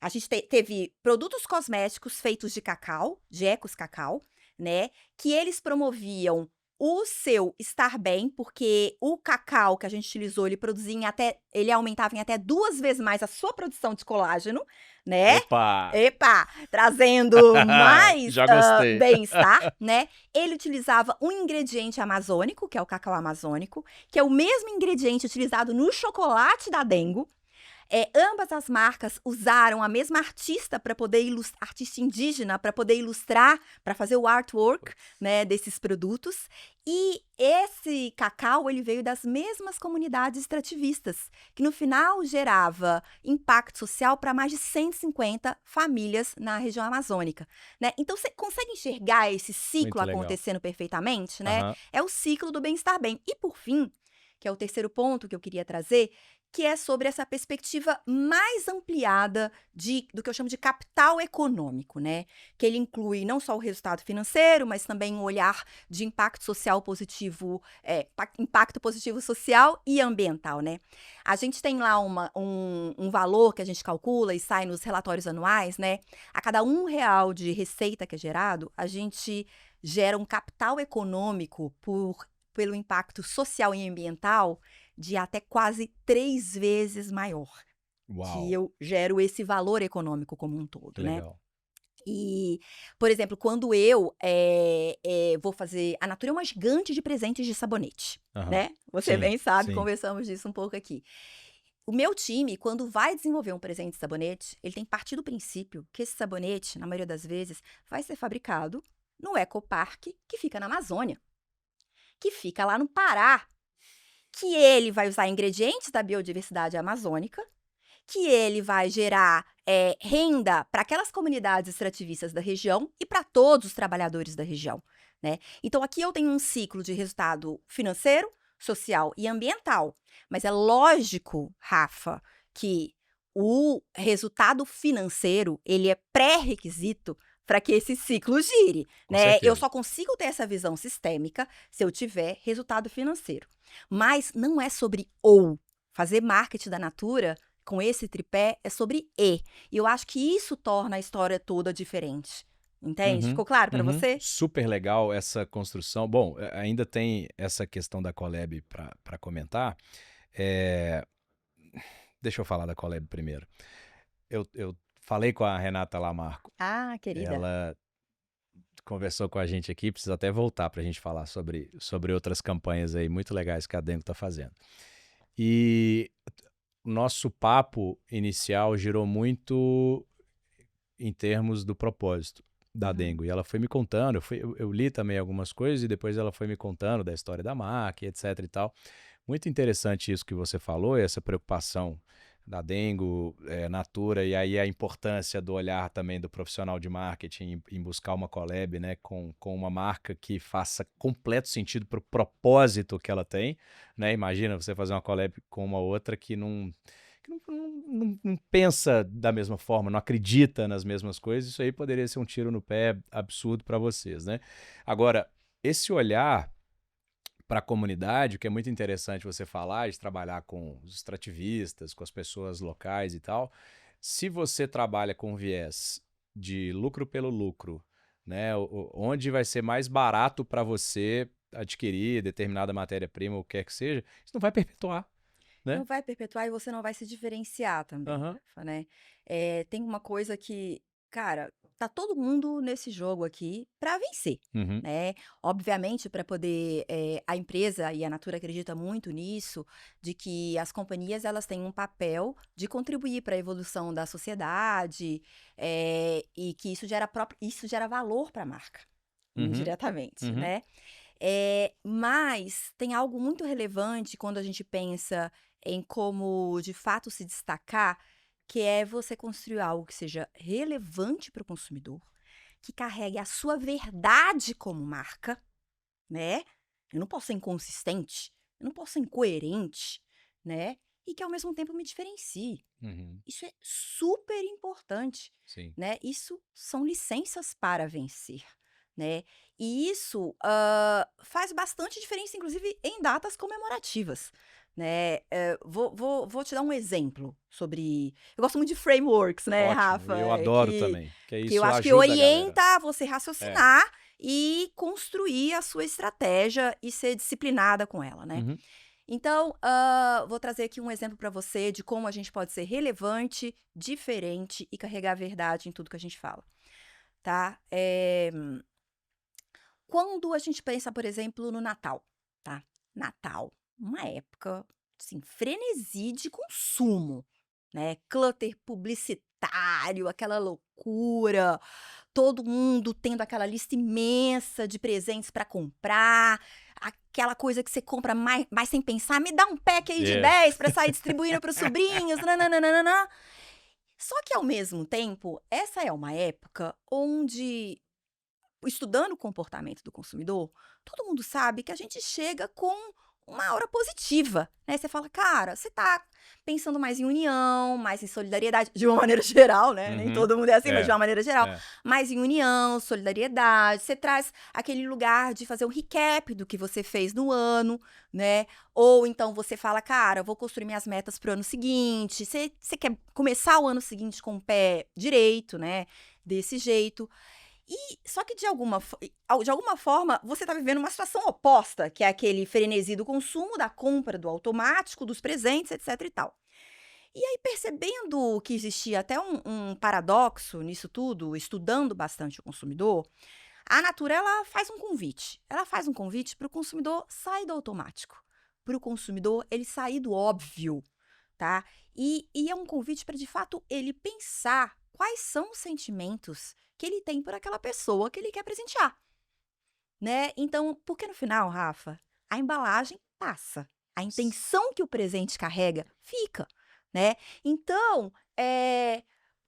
A gente teve produtos cosméticos feitos de cacau, de ecos cacau, né? Que eles promoviam o seu estar bem, porque o cacau que a gente utilizou, ele aumentava em até 2 vezes mais a sua produção de colágeno, né? Opa! Epa, trazendo mais Já gostei. bem-estar, né? Ele utilizava um ingrediente amazônico, que é o cacau amazônico, que é o mesmo ingrediente utilizado no chocolate da Dengo. Ambas as marcas usaram a mesma artista artista indígena para poder ilustrar, para fazer o artwork, né, desses produtos. E esse cacau, ele veio das mesmas comunidades extrativistas, que no final gerava impacto social para mais de 150 famílias na região amazônica, né? Então, você consegue enxergar esse ciclo Muito legal. acontecendo perfeitamente, né? Aham. É o ciclo do bem-estar bem. E, por fim, que é o terceiro ponto que eu queria trazer, que é sobre essa perspectiva mais ampliada do que eu chamo de capital econômico, né? Que ele inclui não só o resultado financeiro, mas também um olhar de impacto social positivo, impacto positivo social e ambiental, né? A gente tem lá um valor que a gente calcula e sai nos relatórios anuais, né? A cada R$1 de receita que é gerado, a gente gera um capital econômico pelo impacto social e ambiental de até quase 3 vezes maior, que Uau, eu gero esse valor econômico como um todo, que né? legal. E, por exemplo, quando eu vou fazer... A Natura é uma gigante de presentes de sabonete, Aham. né? Você Sim, bem sabe, sim. conversamos disso um pouco aqui. O meu time, quando vai desenvolver um presente de sabonete, ele tem que partir do princípio que esse sabonete, na maioria das vezes, vai ser fabricado no Ecopark, que fica na Amazônia, que fica lá no Pará, que ele vai usar ingredientes da biodiversidade amazônica, que ele vai gerar renda para aquelas comunidades extrativistas da região e para todos os trabalhadores da região, né? Então, aqui eu tenho um ciclo de resultado financeiro, social e ambiental. Mas é lógico, Rafa, que o resultado financeiro, ele é pré-requisito para que esse ciclo gire, Com né? Eu certeza. só consigo ter essa visão sistêmica se eu tiver resultado financeiro. Mas não é sobre ou. Fazer marketing da Natura com esse tripé é sobre e. E eu acho que isso torna a história toda diferente. Entende? Uhum, Ficou claro para uhum. você? Super legal essa construção. Bom, ainda tem essa questão da Collab para comentar. É, Deixa eu falar da Collab primeiro. Eu falei com a Renata Lamarco. Ah, querida. Ela conversou com a gente aqui, precisa até voltar para a gente falar sobre outras campanhas aí muito legais que a Dengo está fazendo. E o nosso papo inicial girou muito em termos do propósito da Uhum. Dengo. E ela foi me contando, eu li também algumas coisas e depois ela foi me contando da história da marca, etc e tal. Muito interessante isso que você falou, essa preocupação da Dengo, Natura, e aí a importância do olhar também do profissional de marketing em buscar uma collab, né, com uma marca que faça completo sentido para o propósito que ela tem, né? Imagina você fazer uma collab com uma outra que não pensa da mesma forma, não acredita nas mesmas coisas, isso aí poderia ser um tiro no pé absurdo para vocês, né? Agora, esse olhar para a comunidade, o que é muito interessante você falar, de trabalhar com os extrativistas, com as pessoas locais e tal. Se você trabalha com viés de lucro pelo lucro, né, onde vai ser mais barato para você adquirir determinada matéria-prima, ou o que quer que seja, isso não vai perpetuar, Não né? vai perpetuar e você não vai se diferenciar também, Aham. Rafa, né? Tem uma coisa que, cara, tá todo mundo nesse jogo aqui pra vencer, Uhum. né? Obviamente, para poder, a empresa e a Natura acredita muito nisso, de que as companhias elas têm um papel de contribuir para a evolução da sociedade, e que isso gera valor para a marca, Uhum. indiretamente, Uhum. né? Mas tem algo muito relevante quando a gente pensa em como de fato se destacar, que é você construir algo que seja relevante para o consumidor, que carregue a sua verdade como marca, né? Eu não posso ser inconsistente, eu não posso ser incoerente, né? E que ao mesmo tempo me diferencie. Uhum. Isso é super importante, Sim. né? Isso são licenças para vencer, né? E isso faz bastante diferença, inclusive em datas comemorativas, né? Vou te dar um exemplo sobre. Eu gosto muito de frameworks, né, Ótimo. Rafa? Eu adoro também, que Que eu isso acho que ajuda a galera. orienta você É. raciocinar e construir a sua estratégia e ser disciplinada com ela, né? Uhum. Então, vou trazer aqui um exemplo para você de como a gente pode ser relevante, diferente e carregar a verdade em tudo que a gente fala, tá? Quando a gente pensa, por exemplo, no Natal, tá? Natal, uma época, assim, frenesi de consumo, né? Clutter publicitário, aquela loucura, todo mundo tendo aquela lista imensa de presentes para comprar, aquela coisa que você compra mais sem pensar, me dá um pack aí de É. 10 para sair distribuindo para os sobrinhos, nananana. Só que ao mesmo tempo, essa é uma época onde, estudando o comportamento do consumidor, todo mundo sabe que a gente chega com uma aura positiva, né? Você fala, cara, você tá pensando mais em união, mais em solidariedade, de uma maneira geral, né? Nem Uhum. todo mundo é assim, mas de É. uma maneira geral. É. Mais em união, solidariedade. Você traz aquele lugar de fazer um recap do que você fez no ano, né? Ou então você fala, cara, eu vou construir minhas metas pro ano seguinte. Você quer começar o ano seguinte com o pé direito, né? Desse jeito. E só que de alguma forma você está vivendo uma situação oposta, que é aquele frenesi do consumo, da compra, do automático, dos presentes, etc e tal. E aí, percebendo que existia até um paradoxo nisso tudo, estudando bastante o consumidor, a Natura ela faz um convite. Ela faz um convite para o consumidor sair do automático, para o consumidor ele sair do óbvio, tá? E é um convite para, de fato, ele pensar quais são os sentimentos que ele tem por aquela pessoa que ele quer presentear, né? Então, porque no final, Rafa, a embalagem passa, a intenção que o presente carrega fica, né? Então, é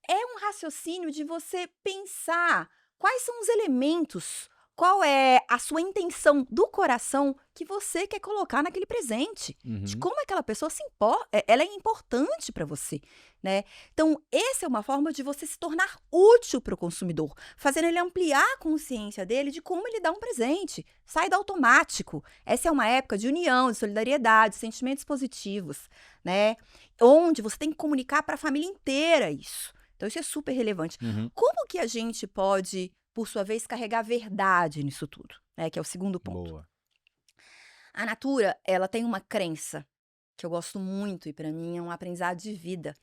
um raciocínio de você pensar quais são os elementos, qual é a sua intenção do coração que você quer colocar naquele presente, de Uhum. como aquela pessoa ela é importante para você, né? Então, essa é uma forma de você se tornar útil para o consumidor, fazendo ele ampliar a consciência dele de como ele dá um presente, sai do automático. Essa é uma época de união, de solidariedade, sentimentos positivos, né? Onde você tem que comunicar para a família inteira isso. Então, isso é super relevante. Uhum. Como que a gente pode, por sua vez, carregar verdade nisso tudo, né? Que é o segundo ponto. Boa. A Natura, ela tem uma crença que eu gosto muito e para mim é um aprendizado de vida,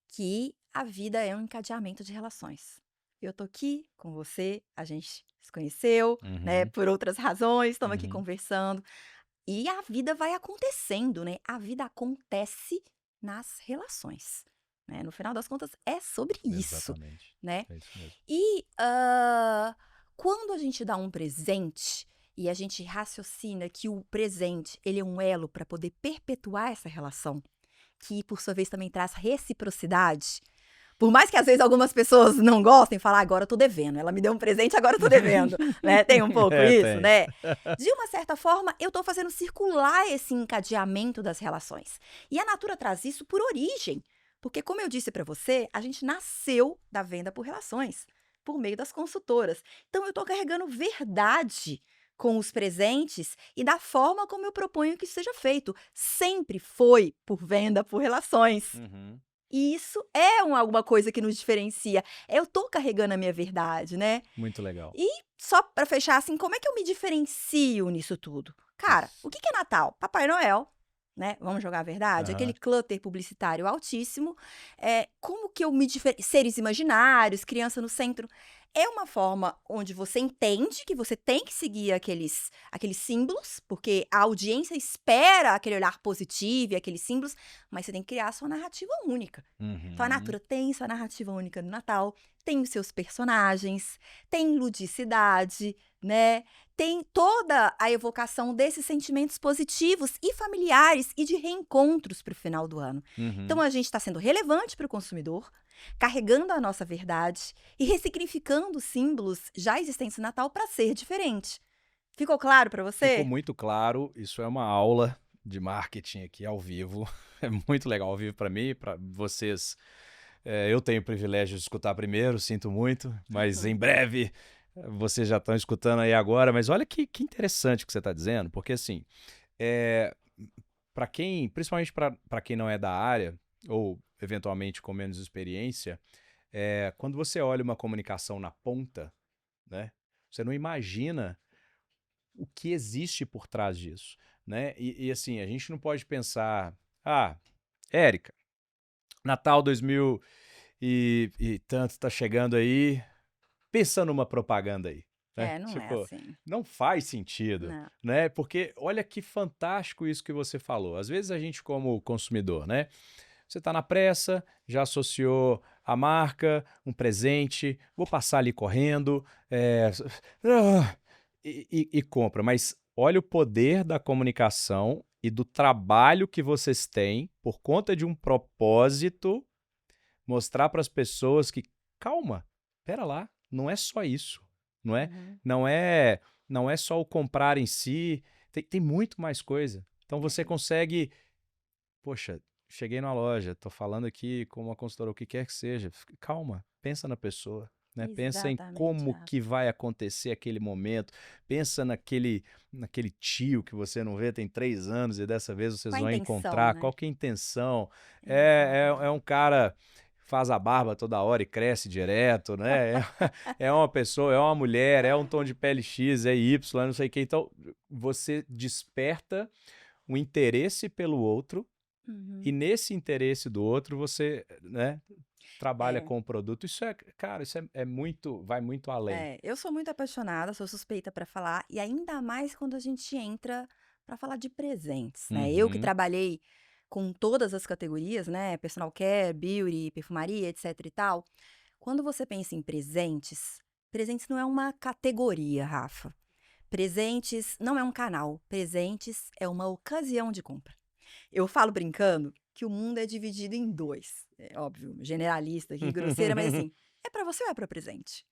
que a vida é um encadeamento de relações. Eu tô aqui com você, a gente se conheceu, né? Uhum. Por outras razões, estamos aqui Uhum. conversando. E a vida vai acontecendo, né? A vida acontece nas relações, né? No final das contas, é sobre isso, Exatamente. né? É isso mesmo. E quando a gente dá um presente e a gente raciocina que o presente ele é um elo para poder perpetuar essa relação, que por sua vez também traz reciprocidade. Por mais que às vezes algumas pessoas não gostem, falar agora eu tô devendo, ela me deu um presente, agora eu tô devendo, né? Tem um pouco É, isso, tem. né? De uma certa forma, eu tô fazendo circular esse encadeamento das relações. E a Natura traz isso por origem, porque como eu disse para você, a gente nasceu da venda por relações, por meio das consultoras. Então eu tô carregando verdade com os presentes e da forma como eu proponho que isso seja feito. Sempre foi por venda, por relações. Uhum. E isso é alguma coisa que nos diferencia. Eu tô carregando a minha verdade, né? Muito legal. E só pra fechar, assim, como é que eu me diferencio nisso tudo? Cara, o que que é Natal? Papai Noel, né? Vamos jogar a verdade? Aquele Aham. clutter publicitário altíssimo. Como que eu me diferencio? Seres imaginários, criança no centro. É uma forma onde você entende que você tem que seguir aqueles símbolos, porque a audiência espera aquele olhar positivo e aqueles símbolos, mas você tem que criar a sua narrativa única. Então a Uhum. Natura tem sua narrativa única no Natal, tem os seus personagens, tem ludicidade, né? Tem toda a evocação desses sentimentos positivos e familiares e de reencontros para o final do ano. Então Uhum. a gente está sendo relevante para o consumidor, carregando a nossa verdade e ressignificando símbolos já existentes no Natal para ser diferente. Ficou claro para Ficou você? muito claro, isso é uma aula de marketing aqui ao vivo. É muito legal ao vivo para mim, para vocês. Eu tenho o privilégio de escutar primeiro, sinto muito, mas em breve vocês já estão escutando aí agora. Mas olha que interessante o que você está dizendo, porque assim, para quem, principalmente para quem não é da área, ou eventualmente com menos experiência, quando você olha uma comunicação na ponta, né, você não imagina o que existe por trás disso, né? E assim, a gente não pode pensar, Érica, Natal 2000 e tanto tá chegando aí, pensa numa propaganda aí, né? Não é Tipo, assim. não faz sentido, Não. né? Porque olha que fantástico isso que você falou. Às vezes a gente como consumidor, né? Você tá na pressa, já associou a marca, um presente, vou passar ali correndo, e compra. Mas olha o poder da comunicação e do trabalho que vocês têm por conta de um propósito, mostrar para as pessoas que, calma, pera lá, não é só isso, não é? Uhum. Não é, não é só o comprar em si, tem muito mais coisa. Então você É. consegue, poxa, cheguei na loja, tô falando aqui com uma consultora, o que quer que seja, calma, pensa na pessoa, né? Pensa em Exatamente, como Rafa. que vai acontecer aquele momento, pensa naquele tio que você não vê tem 3 anos e dessa vez vocês Qual a vão intenção, encontrar, né? qual que é a intenção? É um Exatamente. cara que faz a barba toda hora e cresce direto, né? É uma pessoa, é uma mulher, é um tom de pele X, é Y, não sei o que. Então, você desperta um interesse pelo outro e Uhum. nesse interesse do outro você, né, trabalha É. com o produto. Isso cara, isso é muito, vai muito além. Eu sou muito apaixonada, sou suspeita para falar, e ainda mais quando a gente entra para falar de presentes, né? Eu que Uhum, trabalhei com todas as categorias, né? Personal care, beauty, perfumaria, etc e tal. Quando você pensa em presentes, presentes não é uma categoria, Rafa. Presentes não é um canal. Presentes é uma ocasião de compra. Eu falo brincando que o mundo é dividido em dois. É óbvio, generalista aqui, grosseira, mas assim, é para você ou é para presente?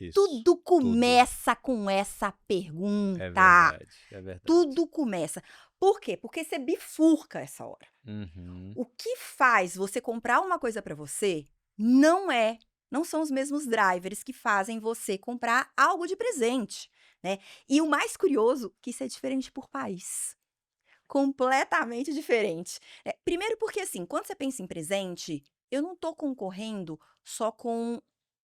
isso, Tudo tudo. começa com essa É pergunta. verdade, é verdade. Tudo começa. Por quê? Porque você bifurca essa hora. Uhum, O que faz você comprar uma coisa para você não são os mesmos drivers que fazem você comprar algo de presente, né? E o mais curioso, que isso é diferente por país. Completamente diferente. Primeiro porque, assim, quando você pensa em presente, eu não tô concorrendo só com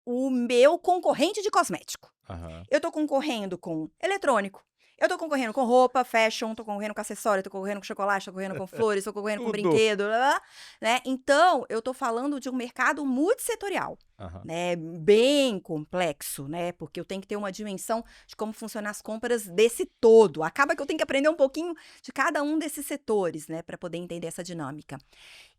o meu concorrente de cosmético. aham. Eu tô concorrendo com eletrônico, eu tô concorrendo com roupa, fashion, tô concorrendo com acessório, tô concorrendo com chocolate, tô concorrendo com flores, tô concorrendo com Tudo. brinquedo, né. Então, eu tô falando de um mercado multissetorial, Aham. né, bem complexo, né, porque eu tenho que ter uma dimensão de como funcionam as compras desse todo. Acaba que eu tenho que aprender um pouquinho de cada um desses setores, né, para poder entender essa dinâmica.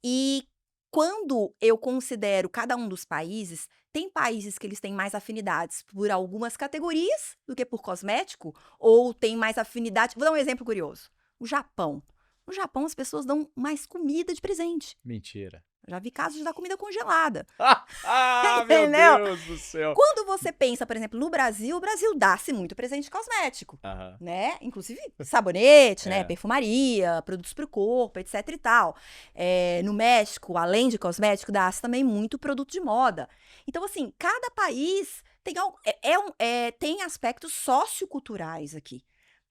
E quando eu considero cada um dos países, tem países que eles têm mais afinidades por algumas categorias do que por cosmético, ou tem mais afinidade. Vou dar um exemplo curioso: o Japão. No Japão, as pessoas dão mais comida de presente. Mentira. Já vi casos de dar comida congelada. Meu Entendeu? Deus do céu. Quando você pensa, por exemplo, no Brasil, o Brasil dá-se muito presente cosmético, Aham. né? Inclusive sabonete, né? É. Perfumaria, produtos para o corpo, etc e tal. No México, além de cosmético, dá-se também muito produto de moda. Então, assim, cada país tem, tem aspectos socioculturais aqui.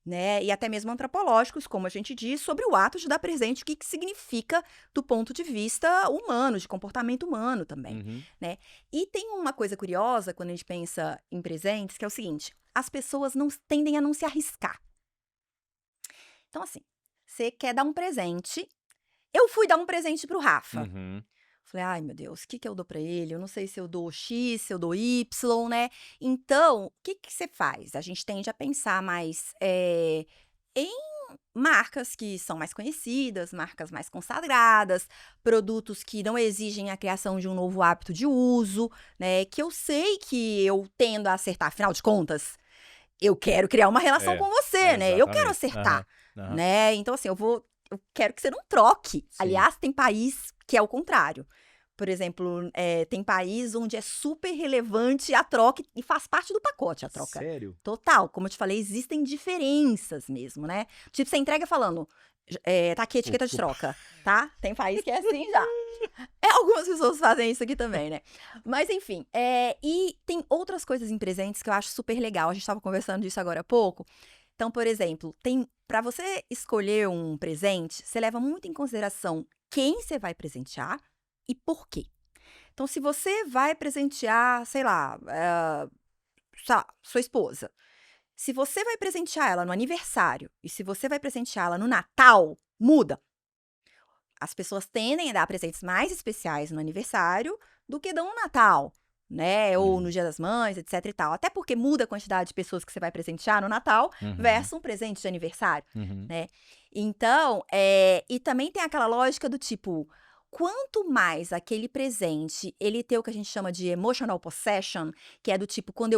né? E até mesmo antropológicos, como a gente diz, sobre o ato de dar presente, o que que significa do ponto de vista humano, de comportamento humano também, Uhum. né? E tem uma coisa curiosa quando a gente pensa em presentes, que é o seguinte: as pessoas não tendem a não se arriscar. Então, assim, você quer dar um presente. Eu fui dar um presente pro Rafa. Uhum. Falei: "Ai, meu Deus, o que que eu dou pra ele? Eu não sei se eu dou X, se eu dou Y, né". Então, o que que você faz? A gente tende a pensar mais, em marcas que são mais conhecidas, marcas mais consagradas, produtos que não exigem a criação de um novo hábito de uso, né, que eu sei que eu tendo a acertar, afinal de contas, eu quero criar uma relação É, com você, né, eu quero exatamente. acertar, Aham, aham. né, então assim, eu quero que você não troque. Sim. Aliás, tem país que é o contrário. Por exemplo, tem país onde é super relevante a troca e faz parte do pacote a troca. Sério? Total, como eu te falei, existem diferenças mesmo, né. Tipo, você entrega falando: "Tá aqui a O etiqueta de o troca", tá. Tem país que é assim já. Algumas pessoas fazem isso aqui também, né. Mas enfim, e tem outras coisas em presentes que eu acho super legal, a gente estava conversando disso agora há pouco. Então, por exemplo, tem para você escolher um presente, você leva muito em consideração quem você vai presentear e por quê. Então, se você vai presentear, sei lá, sua esposa, se você vai presentear ela no aniversário e se você vai presenteá-la no Natal, muda. As pessoas tendem a dar presentes mais especiais no aniversário do que dão no Natal, né, ou no Hum. Dia das Mães, etc e tal. Até porque muda a quantidade de pessoas que você vai presentear no Natal Uhum, versus um presente de aniversário, uhum. né. Então, e também tem aquela lógica do tipo, quanto mais aquele presente ele ter o que a gente chama de emotional possession, que é do tipo, quando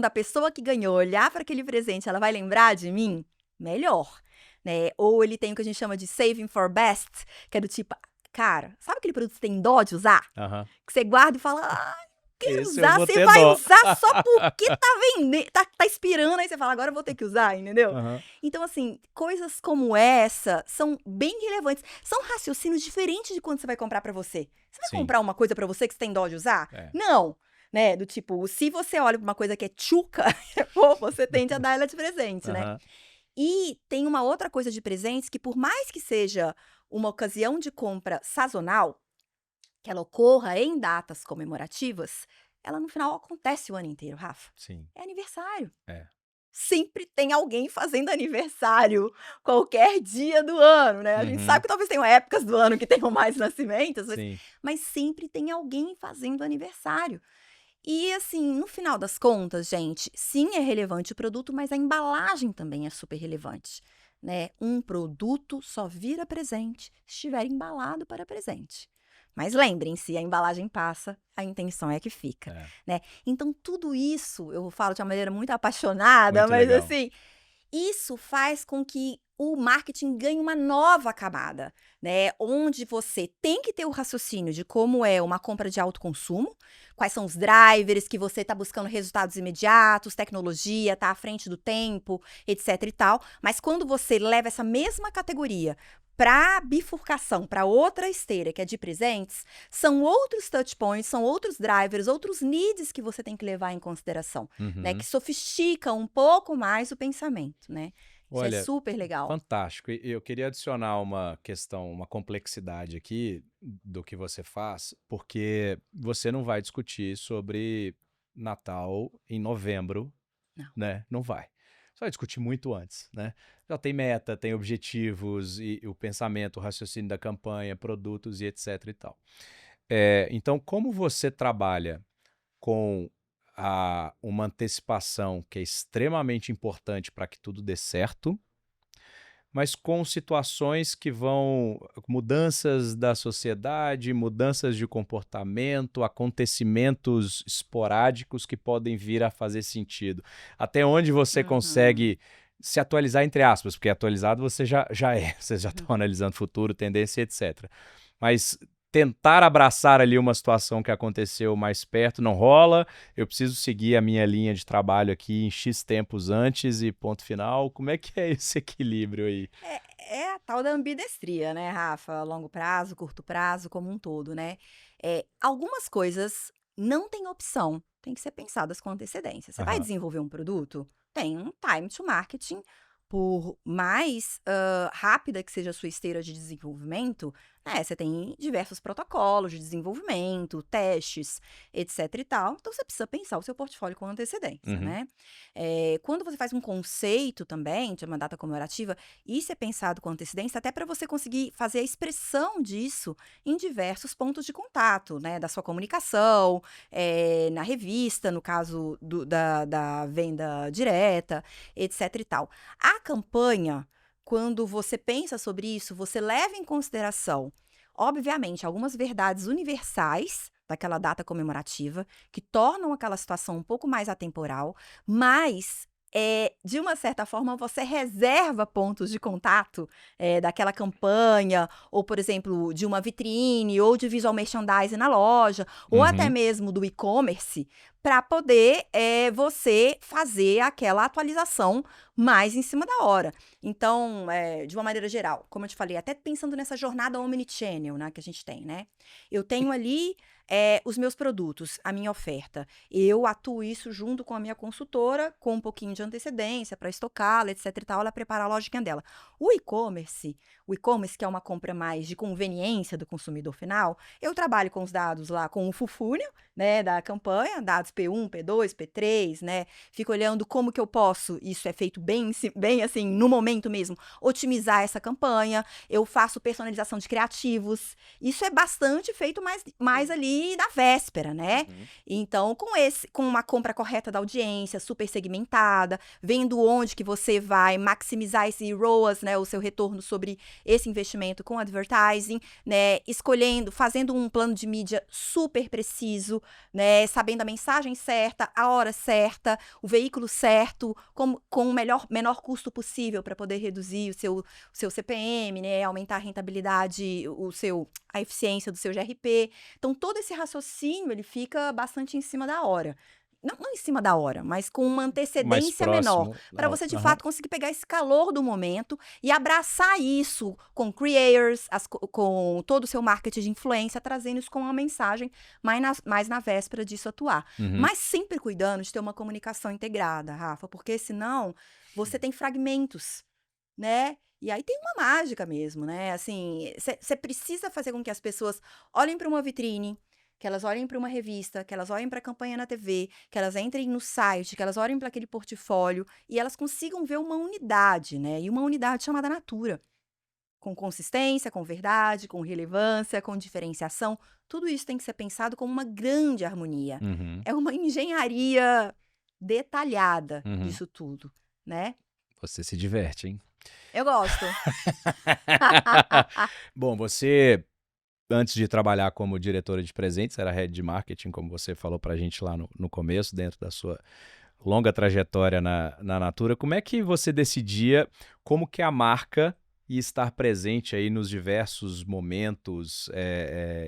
a pessoa que ganhou olhar para aquele presente, ela vai lembrar de mim, melhor, né. Ou ele tem o que a gente chama de saving for best, que é do tipo, cara, sabe aquele produto que você tem dó de usar? Aham. Que você guarda e fala: "Ai, quero Esse eu usar", vou você ter vai dó. usar só porque tá expirando, aí você fala: "Agora eu vou ter que usar", entendeu? Aham. Então, assim, coisas como essa são bem relevantes. São raciocínios diferentes de quando você vai comprar pra você. Você vai Sim, comprar uma coisa pra você que você tem dó de usar? é. Não, né, do tipo, se você olha pra uma coisa que é tchuca, pô, você tende a dar ela de presente, né. Aham. E tem uma outra coisa de presentes que, por mais que seja uma ocasião de compra sazonal, que ela ocorra em datas comemorativas, ela no final acontece o ano inteiro, Rafa. Sim, É aniversário. é. Sempre tem alguém fazendo aniversário, qualquer dia do ano, né. A gente sabe Uhum. que talvez tenham épocas do ano que tenham mais nascimentos, Sim. mas sempre tem alguém fazendo aniversário. E assim, no final das contas, gente, sim, é relevante o produto, mas a embalagem também é super relevante, né. Um produto só vira presente se estiver embalado para presente. Mas lembrem-se, a embalagem passa, a intenção é que fica, É. né. Então tudo isso, eu falo de uma maneira muito apaixonada, Muito mas legal. assim, isso faz com que o marketing ganhe uma nova camada, né, onde você tem que ter o raciocínio de como é uma compra de alto consumo, quais são os drivers que você está buscando resultados imediatos, tecnologia, está à frente do tempo, etc e tal, mas quando você leva essa mesma categoria para bifurcação, para outra esteira, que é de presentes, são outros touch points, são outros drivers, outros needs que você tem que levar em consideração, né, que Uhum. sofisticam um pouco mais o pensamento, né. Isso é Olha, super legal. fantástico. E eu queria adicionar uma questão, uma complexidade aqui do que você faz, porque você não vai discutir sobre Natal em novembro, Não. né? Não vai. Você vai discutir muito antes, né? Já tem meta, tem objetivos e o pensamento, o raciocínio da campanha, produtos e etc e tal. Então, como você trabalha com uma antecipação que é extremamente importante para que tudo dê certo, mas com situações que vão mudanças da sociedade, mudanças de comportamento, acontecimentos esporádicos que podem vir a fazer sentido. Até onde você Uhum. consegue se atualizar, entre aspas, porque atualizado você já é, vocês já Uhum. estão analisando futuro, tendência, etc. Mas tentar abraçar ali uma situação que aconteceu mais perto não rola, eu preciso seguir a minha linha de trabalho aqui em X tempos antes e ponto final. Como é que é esse equilíbrio aí? É a tal da ambidestria, né, Rafa, longo prazo, curto prazo, como um todo, né. Algumas coisas não têm opção, tem que ser pensadas com antecedência. Você vai Aham. desenvolver um produto? Tem um time to marketing por mais rápida que seja a sua esteira de desenvolvimento, né, você tem diversos protocolos de desenvolvimento, testes, etc e tal. Então, você precisa pensar o seu portfólio com antecedência, Uhum. né? Quando você faz um conceito também de uma data comemorativa, isso é pensado com antecedência até para você conseguir fazer a expressão disso em diversos pontos de contato, né? Da sua comunicação, na revista, no caso da venda direta, etc e tal. A campanha, quando você pensa sobre isso, você leva em consideração, obviamente, algumas verdades universais daquela data comemorativa, que tornam aquela situação um pouco mais atemporal, mas, de uma certa forma, você reserva pontos de contato daquela campanha, ou, por exemplo, de uma vitrine, ou de visual merchandising na loja, ou até Uhum. mesmo do e-commerce, para poder você fazer aquela atualização mais em cima da hora. Então, de uma maneira geral, como eu te falei, até pensando nessa jornada omnichannel, né, que a gente tem, né? Eu tenho ali os meus produtos, a minha oferta. Eu atuo isso junto com a minha consultora, com um pouquinho de antecedência para estocá-la, etc e tal, ela preparar a lojinha dela. O e-commerce, que é uma compra mais de conveniência do consumidor final, eu trabalho com os dados lá, com o Fufúnio, né, da campanha, dados P1, P2, P3, né? Fico olhando como que eu posso, isso é feito bem assim, no momento mesmo, otimizar essa campanha. Eu faço personalização de criativos. Isso é bastante feito mais ali na véspera, né? Uhum. Então, com uma compra correta da audiência, super segmentada, vendo onde que você vai maximizar esse ROAS, né, o seu retorno sobre esse investimento com advertising, né, fazendo um plano de mídia super preciso, né, sabendo a mensagem certa, a hora certa, o veículo certo, com o menor custo possível para poder reduzir o seu CPM, né, aumentar a rentabilidade, a eficiência do seu GRP. Então, todo esse raciocínio, ele fica bastante em cima da hora. Não em cima da hora, mas com uma Mais antecedência menor, próximo. para você, de Aham. fato, conseguir pegar esse calor do momento e abraçar isso com creators, com todo o seu marketing de influência, trazendo isso com uma mensagem mais na véspera disso atuar. Uhum. Mas sempre cuidando de ter uma comunicação integrada, Rafa, porque senão você tem fragmentos, né? E aí tem uma mágica mesmo, né? Assim, você precisa fazer com que as pessoas olhem para uma vitrine, que elas olhem para uma revista, que elas olhem para a campanha na TV, que elas entrem no site, que elas olhem para aquele portfólio e elas consigam ver uma unidade, né? E uma unidade chamada Natura, com consistência, com verdade, com relevância, com diferenciação. Tudo isso tem que ser pensado como uma grande harmonia. Uhum. É uma engenharia detalhada Uhum. disso tudo, né? Você se diverte, hein? Eu gosto. Bom, você, antes de trabalhar como diretora de presentes, era head de marketing, como você falou pra gente lá no começo, dentro da sua longa trajetória na Natura. Como é que você decidia como que a marca ia estar presente aí nos diversos momentos,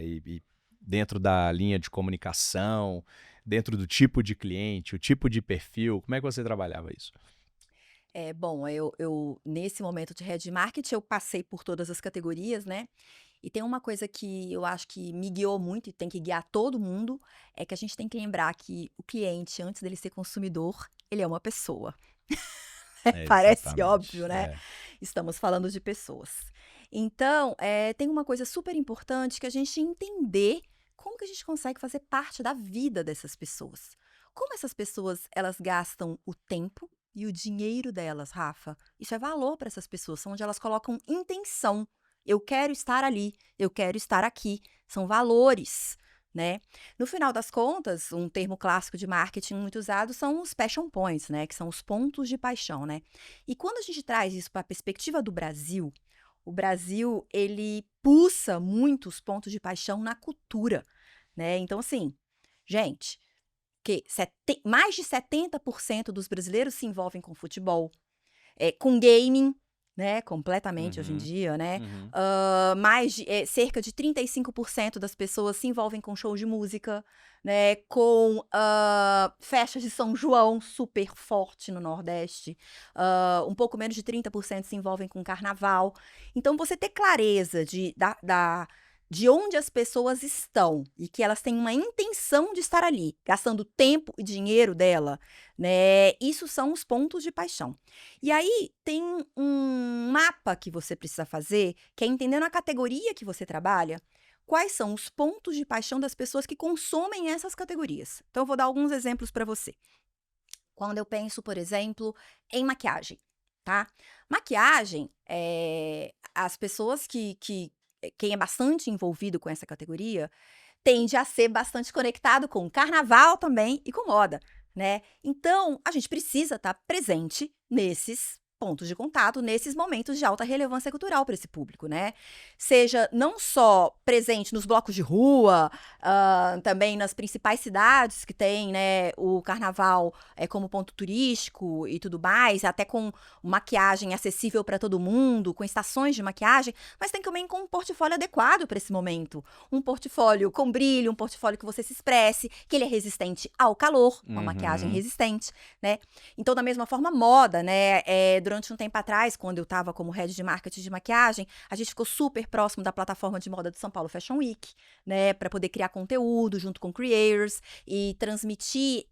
e dentro da linha de comunicação, dentro do tipo de cliente, o tipo de perfil? Como é que você trabalhava isso? Bom, nesse momento de head marketing, eu passei por todas as categorias, né? E tem uma coisa que eu acho que me guiou muito e tem que guiar todo mundo, é que a gente tem que lembrar que o cliente, antes dele ser consumidor, ele é uma pessoa. Parece Exatamente. óbvio, né? É. Estamos falando de pessoas. Então, tem uma coisa super importante que a gente entender como que a gente consegue fazer parte da vida dessas pessoas. Como essas pessoas, elas gastam o tempo e o dinheiro delas, Rafa. Isso é valor para essas pessoas, são onde elas colocam intenção. Eu quero estar ali, eu quero estar aqui. São valores, né? No final das contas, um termo clássico de marketing muito usado são os passion points, né? Que são os pontos de paixão, né? E quando a gente traz isso para a perspectiva do Brasil, o Brasil, ele pulsa muito os pontos de paixão na cultura, né? Então, assim, gente, mais de 70% dos brasileiros se envolvem com futebol, com gaming, né, completamente hoje em Uhum, dia, né? uhum. Cerca de 35% das pessoas se envolvem com show de música, né? Com festas de São João, super forte no Nordeste. Um pouco menos de 30% se envolvem com carnaval. Então, você ter clareza de onde as pessoas estão e que elas têm uma intenção de estar ali, gastando tempo e dinheiro dela, né? Isso são os pontos de paixão. E aí tem um mapa que você precisa fazer, que é entendendo a categoria que você trabalha, quais são os pontos de paixão das pessoas que consomem essas categorias. Então, eu vou dar alguns exemplos para você. Quando eu penso, por exemplo, em maquiagem, tá? Maquiagem, as pessoas quem é bastante envolvido com essa categoria, tende a ser bastante conectado com carnaval também e com moda, né? Então, a gente precisa estar presente nesses pontos de contato, nesses momentos de alta relevância cultural para esse público, né? Seja não só presente nos blocos de rua, também nas principais cidades que tem, né, o carnaval como ponto turístico e tudo mais, até com maquiagem acessível para todo mundo, com estações de maquiagem, mas tem também com um portfólio adequado para esse momento. Um portfólio com brilho, um portfólio que você se expresse, que ele é resistente ao calor, uma maquiagem resistente, né? Então, da mesma forma, moda, né? Durante um tempo atrás, quando eu estava como head de marketing de maquiagem, a gente ficou super próximo da plataforma de moda do São Paulo Fashion Week, né? Para poder criar conteúdo junto com creators e transmitir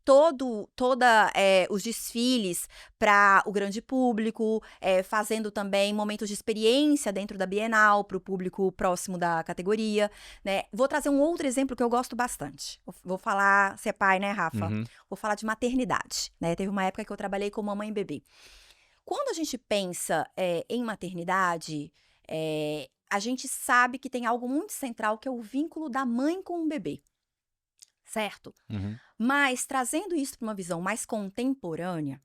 os desfiles para o grande público, fazendo também momentos de experiência dentro da Bienal para o público próximo da categoria, né? Vou trazer um outro exemplo que eu gosto bastante. Vou falar, você é pai, né, Rafa? Vou falar de maternidade, né? Teve uma época que eu trabalhei como mamãe e bebê. Quando a gente pensa em maternidade, a gente sabe que tem algo muito central que é o vínculo da mãe com o bebê, certo? Mas trazendo isso para uma visão mais contemporânea,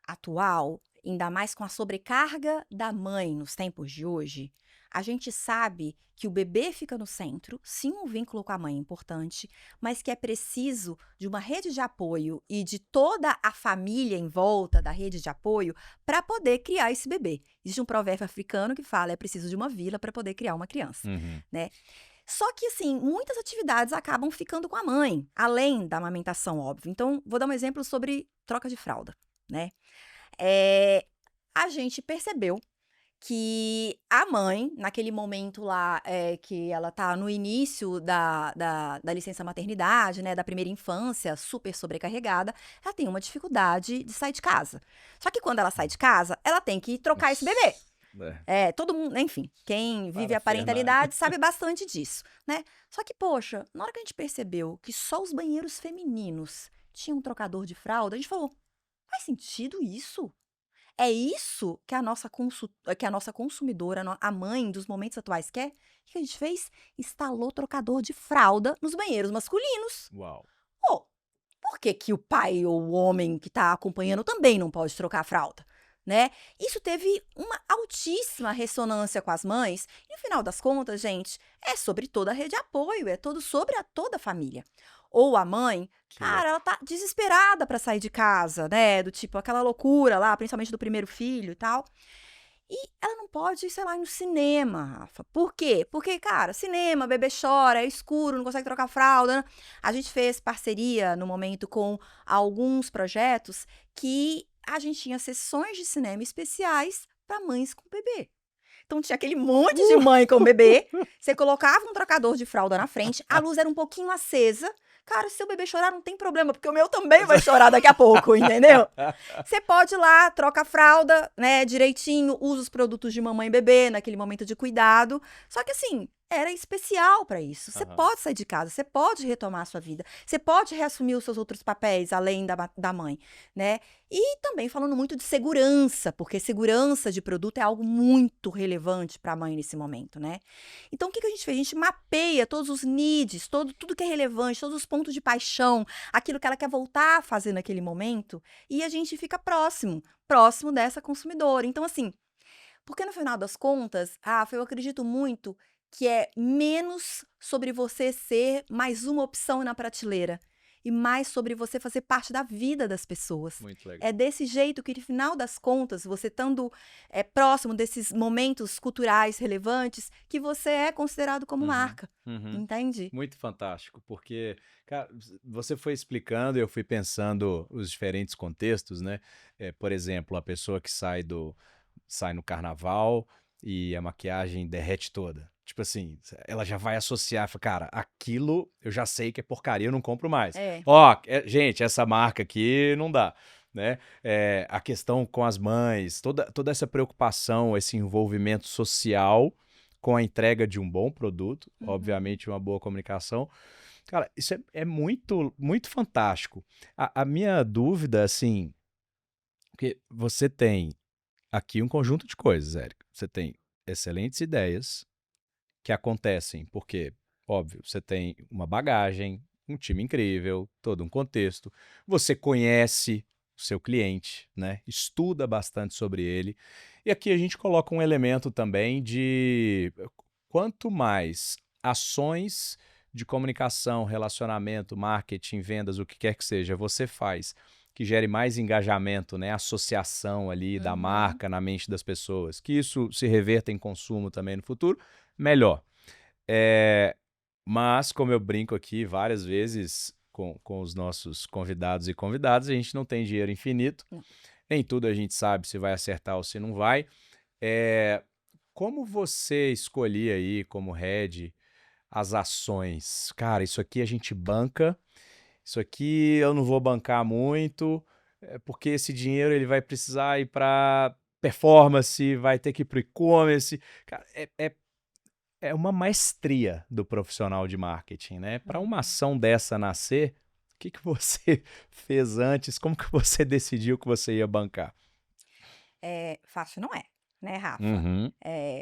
atual, ainda mais com a sobrecarga da mãe nos tempos de hoje, a gente sabe que o bebê fica no centro, sim, o vínculo com a mãe é importante, mas que é preciso de uma rede de apoio e de toda a família em volta da rede de apoio para poder criar esse bebê. Existe um provérbio africano que fala, é preciso de uma vila para poder criar uma criança, né? Só que, assim, muitas atividades acabam ficando com a mãe, além da amamentação, óbvio. Então, vou dar um exemplo sobre troca de fralda, né? A gente percebeu que a mãe, naquele momento lá, que ela tá no início da licença maternidade, né, da primeira infância, super sobrecarregada, ela tem uma dificuldade de sair de casa. Só que quando ela sai de casa, ela tem que trocar esse bebê. Todo mundo, enfim, quem vive a parentalidade sabe bastante disso, né? Só que, poxa, na hora que a gente percebeu que só os banheiros femininos tinham um trocador de fralda, a gente falou, faz sentido isso? É isso que a nossa consumidora, a mãe dos momentos atuais quer? O que a gente fez? Instalou trocador de fralda nos banheiros masculinos. Uau. Oh, por que que o pai ou o homem que está acompanhando também não pode trocar a fralda? Né? Isso teve uma altíssima ressonância com as mães. E no final das contas, gente, é sobre toda a rede de apoio, é sobre toda a família. Ou a mãe, cara, ela tá desesperada pra sair de casa, né? Do tipo, aquela loucura lá, principalmente do primeiro filho e tal. E ela não pode, sei lá, ir no cinema, Rafa. Por quê? Porque, cara, cinema, bebê chora, é escuro, não consegue trocar fralda, né? A gente fez parceria no momento com alguns projetos que a gente tinha sessões de cinema especiais para mães com bebê. Então tinha aquele monte de mãe com bebê, você colocava um trocador de fralda na frente, a luz era um pouquinho acesa. Cara, se seu bebê chorar, não tem problema, porque o meu também vai chorar daqui a pouco, entendeu? Você pode ir lá, troca a fralda, né, direitinho, usa os produtos de mamãe e bebê naquele momento de cuidado. Só que assim, era especial para isso. Você pode sair de casa, você pode retomar a sua vida, você pode reassumir os seus outros papéis, além da mãe, né? E também falando muito de segurança, porque segurança de produto é algo muito relevante para a mãe nesse momento, né? Então, o que a gente fez? A gente mapeia todos os needs, tudo que é relevante, todos os pontos de paixão, aquilo que ela quer voltar a fazer naquele momento, e a gente fica próximo dessa consumidora. Então, assim, porque no final das contas, Rafa, eu acredito muito que é menos sobre você ser mais uma opção na prateleira e mais sobre você fazer parte da vida das pessoas. Muito legal. É desse jeito que, no final das contas, você estando próximo desses momentos culturais relevantes, que você é considerado como marca. Entende? Muito fantástico, porque, cara, você foi explicando e eu fui pensando os diferentes contextos, né? Por exemplo, a pessoa que sai no carnaval e a maquiagem derrete toda. Tipo assim, ela já vai associar, fala, cara, aquilo eu já sei que é porcaria, eu não compro mais. É. Ó, gente, essa marca aqui não dá, né? A questão com as mães, toda essa preocupação, esse envolvimento social com a entrega de um bom produto, Uhum. obviamente uma boa comunicação. Cara, isso é muito, muito fantástico. A minha dúvida, assim, porque você tem aqui um conjunto de coisas, Érico. Você tem excelentes ideias que acontecem porque, óbvio, você tem uma bagagem, um time incrível, todo um contexto. Você conhece o seu cliente, né? Estuda bastante sobre ele. E aqui a gente coloca um elemento também de quanto mais ações de comunicação, relacionamento, marketing, vendas, o que quer que seja, você faz que gere mais engajamento, né, associação ali da Uhum. marca na mente das pessoas, que isso se reverta em consumo também no futuro, melhor. Mas, como eu brinco aqui várias vezes com os nossos convidados e convidadas, a gente não tem dinheiro infinito, Não. nem tudo a gente sabe se vai acertar ou se não vai. É, como você escolhia aí como head as ações? Cara, isso aqui a gente banca, isso aqui eu não vou bancar muito, porque esse dinheiro ele vai precisar ir para performance, vai ter que ir para o e-commerce. Cara, é uma maestria do profissional de marketing, né? Para uma Uhum. ação dessa nascer, o que que você fez antes? Como que você decidiu que você ia bancar? Fácil não é, né, Rafa? Uhum,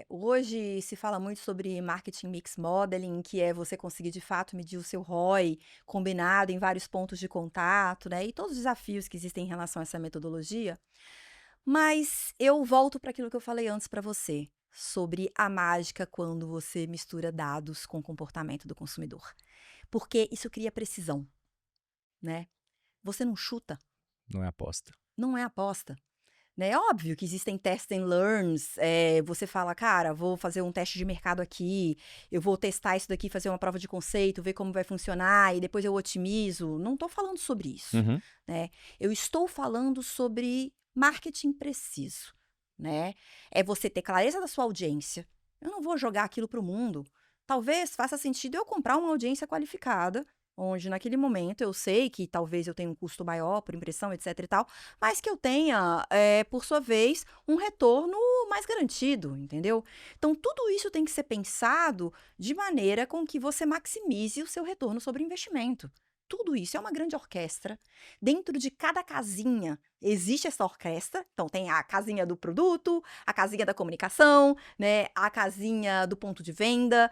Hoje se fala muito sobre marketing mix modeling, que é você conseguir de fato medir o seu ROI combinado em vários pontos de contato, né? E todos os desafios que existem em relação a essa metodologia. Mas eu volto para aquilo que eu falei antes para você, sobre a mágica quando você mistura dados com o comportamento do consumidor. Porque isso cria precisão, né? Você não chuta, não é aposta. não é aposta. Né, é óbvio que existem test and learns, você fala: "Cara, vou fazer um teste de mercado aqui, eu vou testar isso daqui, fazer uma prova de conceito, ver como vai funcionar e depois eu otimizo". Não estou falando sobre isso, Uhum, né. Eu estou falando sobre marketing preciso, né. É você ter clareza da sua audiência. Eu não vou jogar aquilo para o mundo. Talvez faça sentido eu comprar uma audiência qualificada, onde naquele momento eu sei que talvez eu tenha um custo maior por impressão, etc e tal, mas que eu tenha, por sua vez, um retorno mais garantido, entendeu? Então, tudo isso tem que ser pensado de maneira com que você maximize o seu retorno sobre o investimento. Tudo isso é uma grande orquestra. Dentro de cada casinha existe essa orquestra. Então, tem a casinha do produto, a casinha da comunicação, né? A casinha do ponto de venda,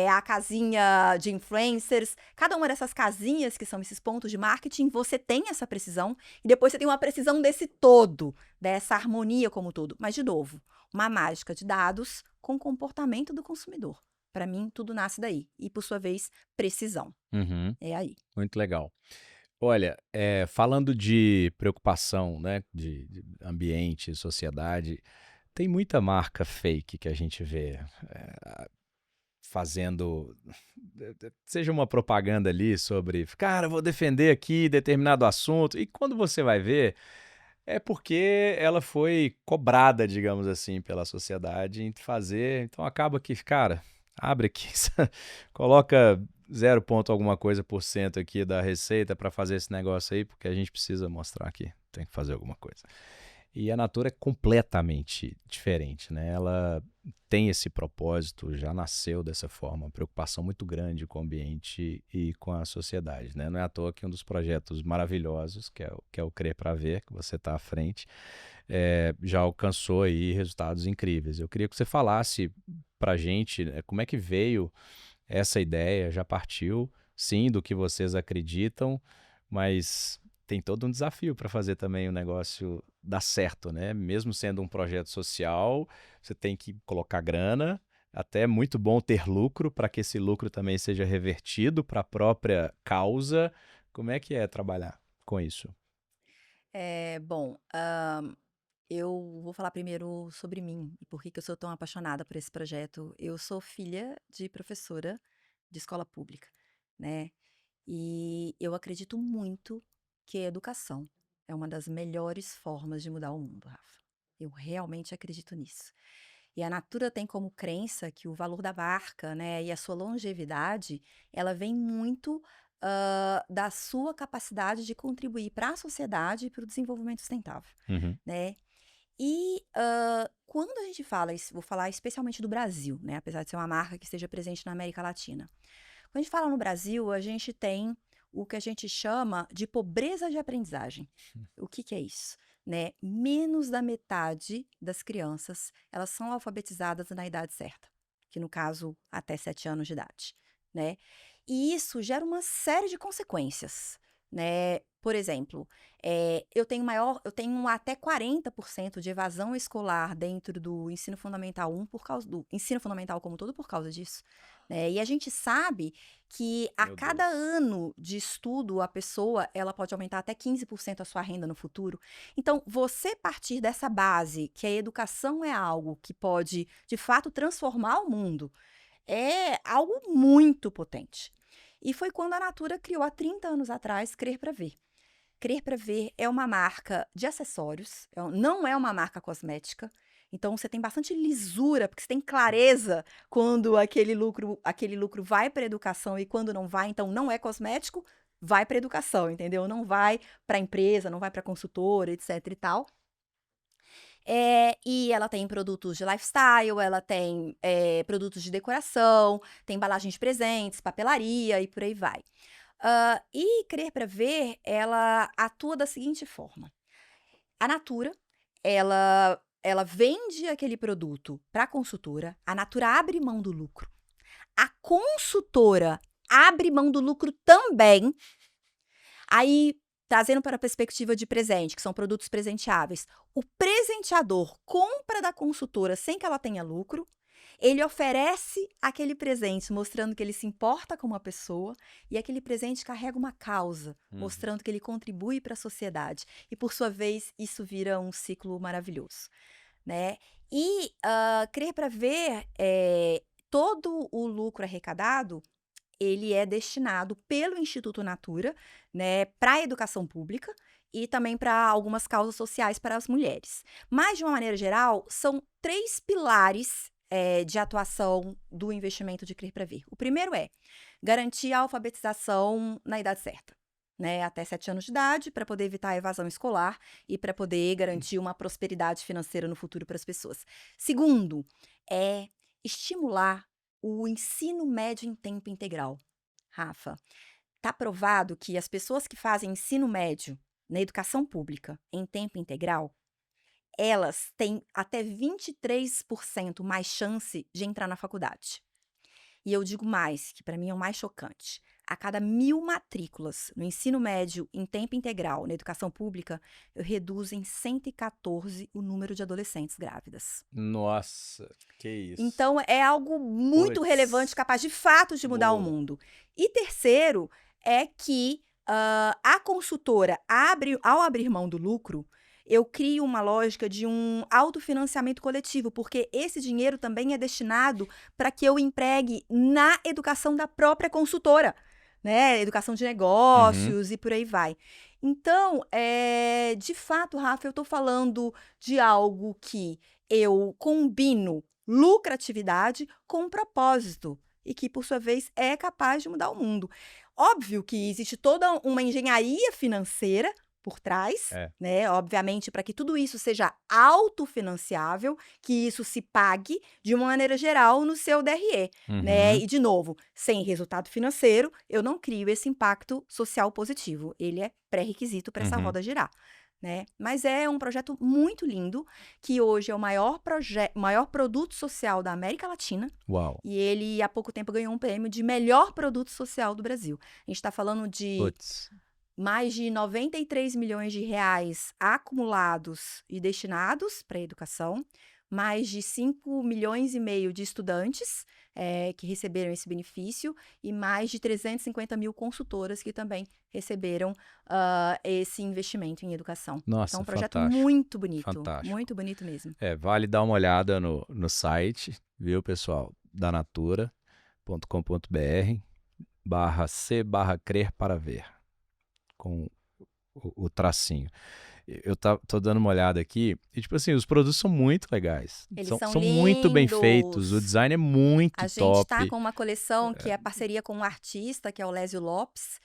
a casinha de influencers. Cada uma dessas casinhas, que são esses pontos de marketing, você tem essa precisão e depois você tem uma precisão desse todo, dessa harmonia como todo. Mas, de novo, uma mágica de dados com comportamento do consumidor. Para mim, tudo nasce daí. E, por sua vez, precisão. uhum, É aí. muito legal. Olha, falando de preocupação, né, de ambiente, sociedade, tem muita marca fake que a gente vê fazendo, seja uma propaganda ali sobre, cara, eu vou defender aqui determinado assunto, e quando você vai ver, é porque ela foi cobrada, digamos assim, pela sociedade em fazer, então acaba que, cara, abre aqui, coloca 0 ponto alguma coisa por cento aqui da receita para fazer esse negócio aí, porque a gente precisa mostrar aqui, tem que fazer alguma coisa. E a Natura é completamente diferente, né? Ela tem esse propósito, já nasceu dessa forma, uma preocupação muito grande com o ambiente e com a sociedade, né? Não é à toa que um dos projetos maravilhosos, que é o Crer para Ver, que você está à frente, já alcançou aí resultados incríveis. Eu queria que você falasse para a gente, né, como é que veio essa ideia, já partiu, sim, do que vocês acreditam, mas tem todo um desafio para fazer também o negócio dar certo, né? Mesmo sendo um projeto social, você tem que colocar grana, até é muito bom ter lucro para que esse lucro também seja revertido para a própria causa. Como é que é trabalhar com isso? Bom, eu vou falar primeiro sobre mim e por que que eu sou tão apaixonada por esse projeto. Eu sou filha de professora de escola pública, né? E eu acredito muito que a educação é uma das melhores formas de mudar o mundo, Rafa. Eu realmente acredito nisso. E a Natura tem como crença que o valor da marca, né, e a sua longevidade, ela vem muito da sua capacidade de contribuir para a sociedade e para o desenvolvimento sustentável, Uhum. né? E quando a gente fala, vou falar especialmente do Brasil, né, apesar de ser uma marca que esteja presente na América Latina. Quando a gente fala no Brasil, a gente tem o que a gente chama de pobreza de aprendizagem. O que que é isso? Né? Menos da metade das crianças, elas são alfabetizadas na idade certa, que no caso, até 7 anos de idade, né? E isso gera uma série de consequências, né? Por exemplo, eu tenho até 40% de evasão escolar dentro do ensino fundamental 1 por causa do ensino fundamental como todo por causa disso, né? E a gente sabe que a Meu cada Deus. ano de estudo, a pessoa, ela pode aumentar até 15% a sua renda no futuro. Então, você partir dessa base, que a educação é algo que pode, de fato, transformar o mundo, é algo muito potente. E foi quando a Natura criou há 30 anos atrás Crer para Ver. Crer para Ver é uma marca de acessórios, não é uma marca cosmética. Então você tem bastante lisura, porque você tem clareza quando aquele lucro vai para a educação e quando não vai, então não é cosmético, vai para a educação, entendeu? Não vai para a empresa, não vai para a consultora, etc e tal. E ela tem produtos de lifestyle, ela tem produtos de decoração, tem embalagem de presentes, papelaria e por aí vai. E Crer para Ver, ela atua da seguinte forma. A Natura, ela vende aquele produto para a consultora, a Natura abre mão do lucro. A consultora abre mão do lucro também. Aí, trazendo para a perspectiva de presente, que são produtos presenteáveis, o presenteador compra da consultora sem que ela tenha lucro, ele oferece aquele presente mostrando que ele se importa com uma pessoa e aquele presente carrega uma causa, mostrando que ele contribui para a sociedade. E, por sua vez, isso vira um ciclo maravilhoso, né? E Crer para Ver, todo o lucro arrecadado, ele é destinado pelo Instituto Natura, né, para a educação pública e também para algumas causas sociais para as mulheres. Mas, de uma maneira geral, são 3 pilares de atuação do investimento de Crer para Ver. O primeiro é garantir a alfabetização na idade certa, né, até 7 anos de idade, para poder evitar a evasão escolar e para poder garantir uma prosperidade financeira no futuro para as pessoas. Segundo, é estimular o ensino médio em tempo integral. Rafa, está provado que as pessoas que fazem ensino médio na educação pública em tempo integral, elas têm até 23% mais chance de entrar na faculdade. E eu digo mais, que para mim é o mais chocante. A cada 1.000 matrículas no ensino médio em tempo integral na educação pública, eu reduzo em 114 o número de adolescentes grávidas. Nossa, que isso. Então, é algo muito relevante, capaz de fato de mudar o Boa. mundo. E terceiro, é que a consultora, ao abrir mão do lucro, eu crio uma lógica de um autofinanciamento coletivo, porque esse dinheiro também é destinado para que eu empregue na educação da própria consultora, né? Educação de negócios e por aí vai. Então, de fato, Rafa, eu estou falando de algo que eu combino lucratividade com propósito e que, por sua vez, é capaz de mudar o mundo. Óbvio que existe toda uma engenharia financeira por trás, né? Obviamente, para que tudo isso seja autofinanciável, que isso se pague de uma maneira geral no seu DRE, né? E, de novo, sem resultado financeiro, eu não crio esse impacto social positivo. Ele é pré-requisito para essa roda girar, né? Mas é um projeto muito lindo, que hoje é o maior produto social da América Latina. Uau. E ele, há pouco tempo, ganhou um prêmio de melhor produto social do Brasil. A gente está falando de mais de 93 milhões de reais acumulados e destinados para a educação, mais de 5 milhões e meio de estudantes que receberam esse benefício e mais de 350 mil consultoras que também receberam esse investimento em educação. Nossa, então, um projeto fantástico. muito bonito. Fantástico. Muito bonito mesmo. Vale dar uma olhada no site, viu, pessoal? Da natura.com.br/c/crer para ver, com o tracinho. eu tô dando uma olhada aqui e, tipo assim, os produtos são muito legais. Eles São, são são muito bem feitos, o lindos. design é muito A gente tá top. com uma coleção que é parceria com um artista, que é o Lésio Lopes,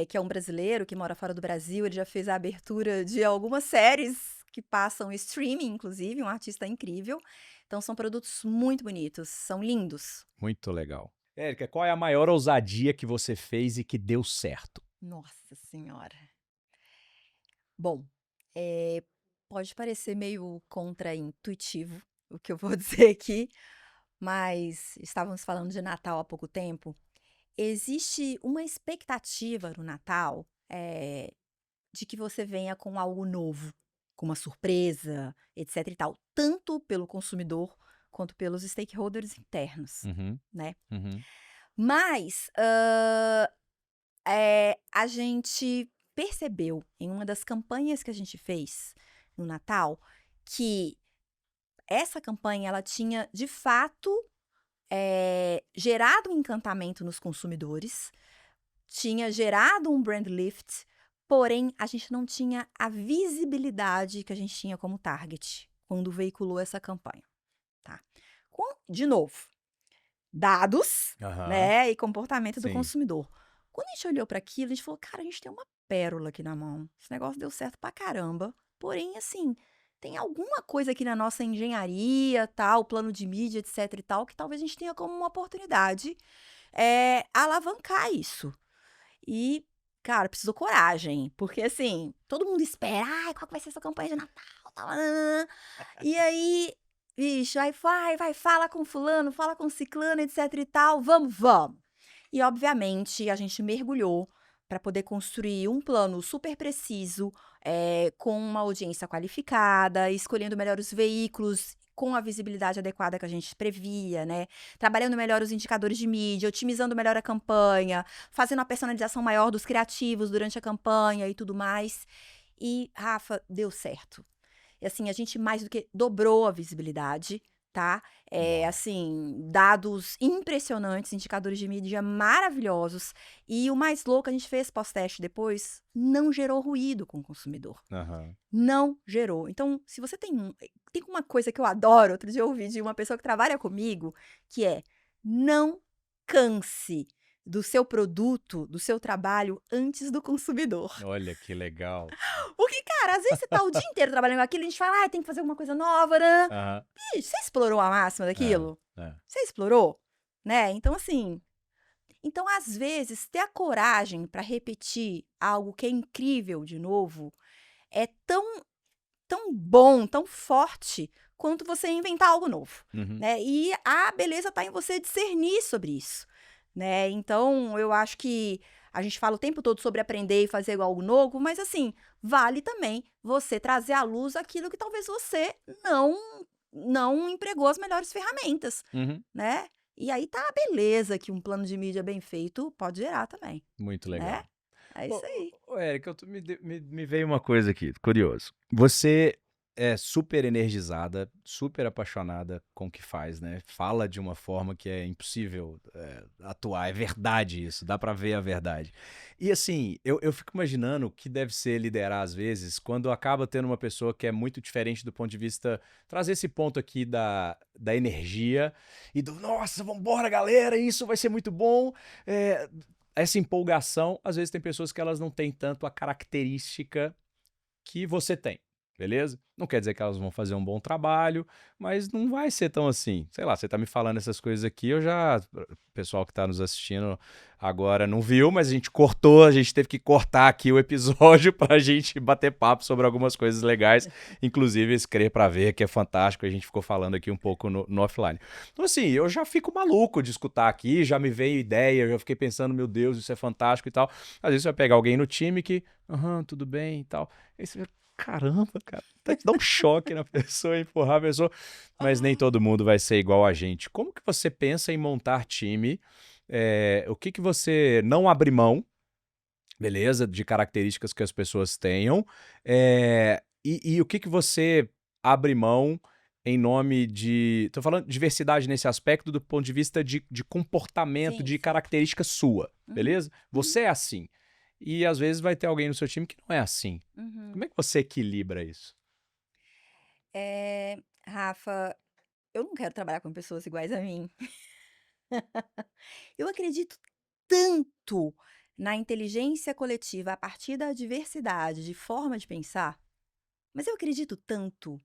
que é um brasileiro que mora fora do Brasil. Ele já fez a abertura de algumas séries que passam streaming, inclusive, um artista incrível. Então, são produtos muito bonitos, são lindos. Muito legal. Érica, qual é a maior ousadia que você fez e que deu certo? Nossa Senhora. Bom, pode parecer meio contraintuitivo o que eu vou dizer aqui, mas estávamos falando de Natal há pouco tempo. Existe uma expectativa no Natal, de que você venha com algo novo, com uma surpresa, etc e tal, tanto pelo consumidor quanto pelos stakeholders internos, Uhum, né. uhum. Mas, a gente percebeu em uma das campanhas que a gente fez no Natal, que essa campanha ela tinha de fato, gerado um encantamento nos consumidores, tinha gerado um brand lift, porém a gente não tinha a visibilidade que a gente tinha como target quando veiculou essa campanha, tá. De novo, dados, Aham, né, e comportamento do sim. consumidor. Quando a gente olhou para aquilo, a gente falou: "Cara, a gente tem uma pérola aqui na mão. Esse negócio deu certo pra caramba, porém, assim, tem alguma coisa aqui na nossa engenharia, tal, plano de mídia, etc e tal, que talvez a gente tenha como uma oportunidade, alavancar isso". E, cara, precisou coragem, porque assim, todo mundo espera: "Ai, qual que vai ser essa campanha de Natal, tal, nã-nã-nã". E aí, bicho, aí vai, fala com fulano, fala com ciclano, etc e tal, vamos. E obviamente a gente mergulhou para poder construir um plano super preciso, com uma audiência qualificada, escolhendo melhor os veículos, com a visibilidade adequada que a gente previa, né, trabalhando melhor os indicadores de mídia, otimizando melhor a campanha, fazendo a personalização maior dos criativos durante a campanha e tudo mais. E, Rafa, deu certo. E assim, a gente mais do que dobrou a visibilidade, tá? Uau. Assim, dados impressionantes, indicadores de mídia maravilhosos. E o mais louco, a gente fez pós-teste depois, não gerou ruído com o consumidor. Aham. Não gerou. Então, se você tem uma coisa que eu adoro, outro dia eu ouvi de uma pessoa que trabalha comigo, que é: não canse do seu produto, do seu trabalho antes do consumidor. Olha que legal. Porque, cara, às vezes você tá o dia inteiro trabalhando com aquilo, a gente fala: "Ai, tem que fazer alguma coisa nova, nã". Aham. Bicho, você explorou a máxima É, daquilo? é. Você explorou? Né, então assim, às vezes ter a coragem pra repetir algo que é incrível de novo, é tão bom, tão forte, quanto você inventar algo novo, Uhum. né. E a beleza tá em você discernir sobre isso, né. Então eu acho que a gente fala o tempo todo sobre aprender e fazer algo novo, mas assim, vale também você trazer à luz aquilo que talvez você não empregou as melhores ferramentas, Uhum. né. E aí tá a beleza que um plano de mídia bem feito pode gerar também, Muito né. legal. É isso Ô, aí. Érica, me veio uma coisa aqui, curioso. Você é super energizada, super apaixonada com o que faz, né? Fala de uma forma que é impossível atuar. É verdade isso, dá pra ver a verdade. E assim, eu fico imaginando o que deve ser liderar às vezes, quando acaba tendo uma pessoa que é muito diferente do ponto de vista. Trazer esse ponto aqui da energia e do nossa, vambora, galera, isso vai ser muito bom. É, essa empolgação, às vezes tem pessoas que elas não têm tanto a característica que você tem, beleza? Não quer dizer que elas vão fazer um bom trabalho, mas não vai ser tão assim. Sei lá, você tá me falando essas coisas aqui, o pessoal que tá nos assistindo agora não viu, mas a gente cortou, a gente teve que cortar aqui o episódio pra gente bater papo sobre algumas coisas legais, inclusive Escrever pra Ver, que é fantástico, a gente ficou falando aqui um pouco no offline. Então assim, eu já fico maluco de escutar aqui, já me veio ideia, eu já fiquei pensando, meu Deus, isso é fantástico e tal. Às vezes você vai pegar alguém no time que, aham, tudo bem e tal. Aí você caramba, cara, até te dá um choque na pessoa, empurrar a pessoa, mas nem todo mundo vai ser igual a gente. Como que você pensa em montar time? O que que você não abre mão, beleza, de características que as pessoas tenham, e o que que você abre mão em nome de... Tô falando de diversidade nesse aspecto do ponto de vista de comportamento, Sim, de sim. característica sua, Uhum, beleza? uhum, Você é assim. E às vezes vai ter alguém no seu time que não é assim. uhum. Como é que você equilibra isso? Rafa, eu não quero trabalhar com pessoas iguais a mim. Eu acredito tanto na inteligência coletiva a partir da diversidade de forma de pensar, mas eu acredito tanto.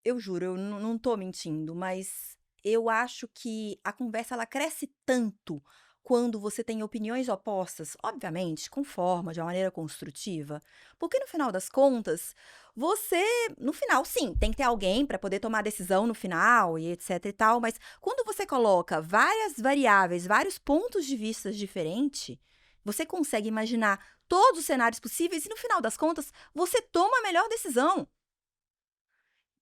Eu juro, eu não tô mentindo, mas eu acho que a conversa ela cresce tanto quando você tem opiniões opostas, obviamente, com forma, de uma maneira construtiva, porque no final das contas, você, no final, sim, tem que ter alguém para poder tomar decisão no final e etc e tal, mas quando você coloca várias variáveis, vários pontos de vista diferentes, você consegue imaginar todos os cenários possíveis e no final das contas, você toma a melhor decisão.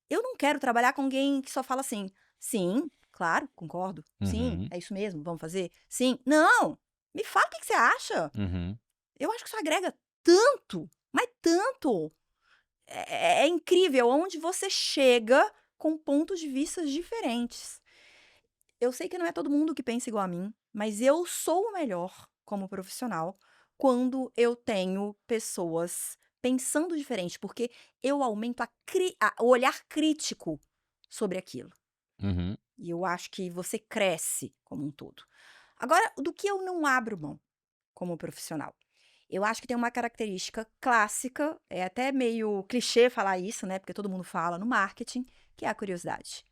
Eu não quero trabalhar com alguém que só fala assim: "Sim, claro, concordo. Sim, Uhum, é isso mesmo, vamos fazer. Sim". Não! Me fala o que você acha. uhum, Eu acho que isso agrega tanto, mas tanto. É incrível aonde você chega com pontos de vistas diferentes. Eu sei que não é todo mundo que pensa igual a mim, mas eu sou o melhor como profissional quando eu tenho pessoas pensando diferente, porque eu aumento o olhar crítico sobre aquilo. uhum, E eu acho que você cresce como um todo. Agora, do que eu não abro mão como profissional? Eu acho que tem uma característica clássica, é até meio clichê falar isso, né? Porque todo mundo fala no marketing, que é a curiosidade,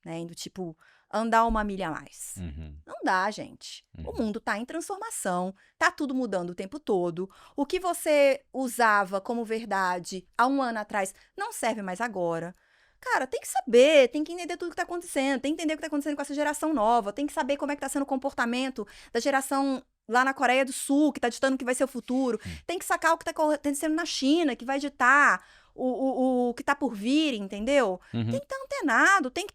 né, do tipo, andar uma milha a mais. uhum, Não dá, gente. O uhum, mundo tá em transformação, tá tudo mudando o tempo todo. O que você usava como verdade há um ano atrás não serve mais agora. Cara, tem que saber, tem que entender tudo que tá acontecendo, tem que entender o que tá acontecendo com essa geração nova, tem que saber como é que tá sendo o comportamento da geração lá na Coreia do Sul, que tá ditando o que vai ser o futuro. hum, Tem que sacar o que tá acontecendo na China, que vai ditar o que tá por vir, entendeu? Tem uhum, que estar antenado, tem que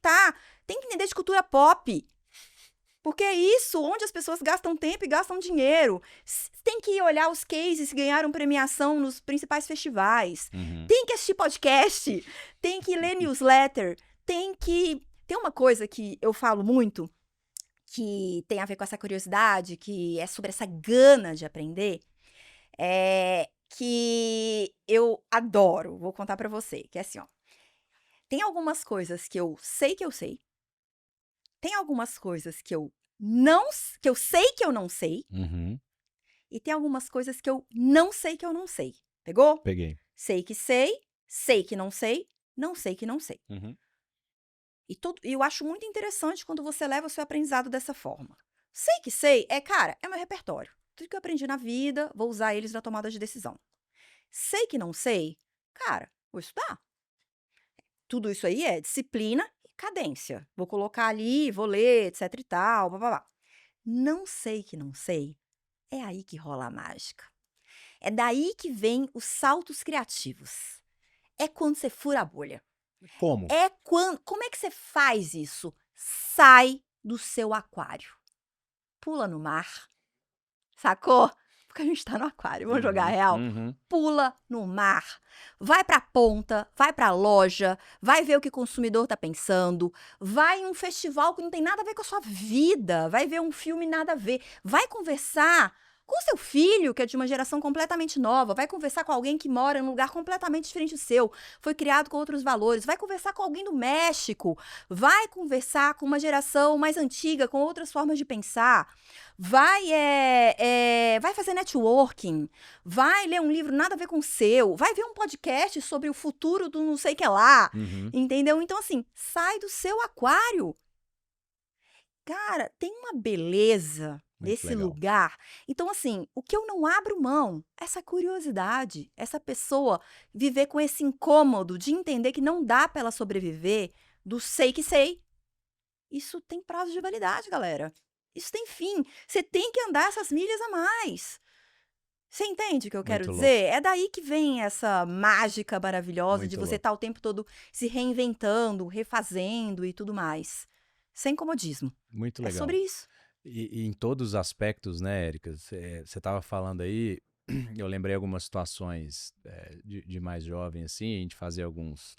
entender de cultura pop. Porque é isso, onde as pessoas gastam tempo e gastam dinheiro. Tem que olhar os cases que ganharam premiação nos principais festivais. uhum, Tem que assistir podcast. Tem que ler newsletter. Tem que. Tem uma coisa que eu falo muito, que tem a ver com essa curiosidade, que é sobre essa gana de aprender, que eu adoro. Vou contar pra você, que é assim, ó. Tem algumas coisas que eu sei, tem algumas coisas que eu não s que eu sei que eu não sei, uhum. e tem algumas coisas que eu não sei que eu não sei. Pegou? Peguei. Sei que não sei, não sei que não sei. Uhum, E eu acho muito interessante quando você leva o seu aprendizado dessa forma. Sei, cara, é meu repertório. Tudo que eu aprendi na vida, vou usar eles na tomada de decisão. Sei que não sei, cara, vou estudar. Tudo isso aí é disciplina e cadência. Vou colocar ali, vou ler, etc e tal, blá-blá-blá. Não sei que não sei, é aí que rola a mágica. É daí que vem os saltos criativos. É quando você fura a bolha. como? É quando como é que você faz isso? Sai do seu aquário, pula no mar, sacou? Porque a gente tá no aquário, vamos jogar Uhum, real? uhum, Pula no mar, vai pra ponta, vai pra loja, vai ver o que o consumidor tá pensando, vai em um festival que não tem nada a ver com a sua vida, vai ver um filme nada a ver, vai conversar com seu filho, que é de uma geração completamente nova, vai conversar com alguém que mora em um lugar completamente diferente do seu, foi criado com outros valores, vai conversar com alguém do México, vai conversar com uma geração mais antiga, com outras formas de pensar, vai fazer networking, vai ler um livro nada a ver com o seu, vai ver um podcast sobre o futuro do não sei o que lá, uhum. entendeu? Então, assim, sai do seu aquário. Cara, tem uma beleza Muito nesse legal. lugar. Então, assim, o que eu não abro mão, essa curiosidade, essa pessoa viver com esse incômodo de entender que não dá pra ela sobreviver do sei que sei. Isso tem prazo de validade, galera. Isso tem fim. Você tem que andar essas milhas a mais. Você entende o que eu quero Muito louco. dizer? É daí que vem essa mágica maravilhosa de Muito você louco. estar o tempo todo se reinventando, refazendo e tudo mais. Sem comodismo. Muito É sobre legal. isso. E em todos os aspectos, né, Érica? Você estava falando aí, eu lembrei algumas situações de mais jovem, assim, a gente fazia alguns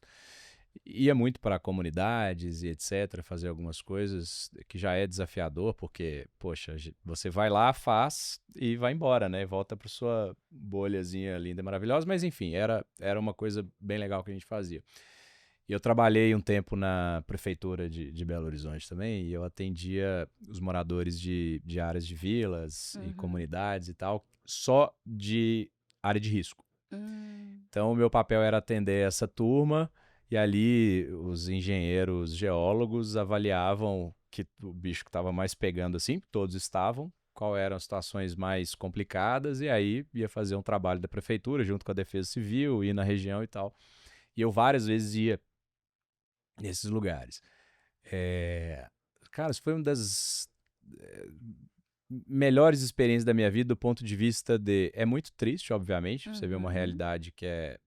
ia muito para comunidades e etc, fazer algumas coisas que já é desafiador, porque, poxa, você vai lá, faz e vai embora, né? Volta para sua bolhazinha linda e maravilhosa, mas enfim, era uma coisa bem legal que a gente fazia. E eu trabalhei um tempo na prefeitura de Belo Horizonte também, e eu atendia os moradores de áreas de vilas e Uhum. comunidades e tal, só de área de risco. Hum. Então, o meu papel era atender essa turma, e ali os engenheiros geólogos avaliavam que o bicho que estava mais pegando assim, todos estavam, qual eram as situações mais complicadas, e aí ia fazer um trabalho da prefeitura junto com a Defesa Civil, ir na região e tal. E eu várias vezes ia nesses lugares. É, Cara, isso foi uma das eh, melhores experiências da minha vida do ponto de vista de... É muito triste, obviamente, você vê uma Uhum. realidade que é...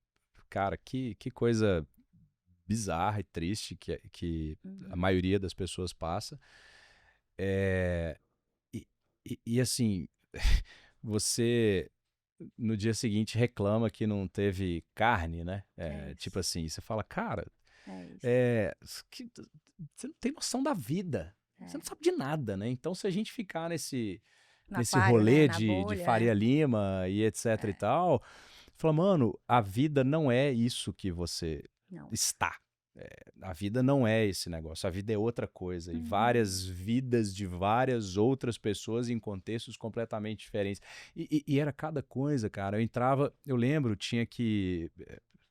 Cara, que coisa bizarra e triste que a Uhum. maioria das pessoas passa. É, e, e assim, você no dia seguinte reclama que não teve carne, né? É Tipo isso. assim, você fala, cara, É isso. é, que- você não tem noção da vida. Você não É. sabe de nada, né? Então, se a gente ficar No nesse aquário, né? rolê Na de bolha. Faria Lima e etc e É. tal, fala, mano, a vida não é isso que você Não. está. A vida não é esse negócio, a vida é outra coisa. E Uhum. várias vidas de várias outras pessoas em contextos completamente diferentes. E era cada coisa, cara. Eu entrava, eu lembro, tinha que.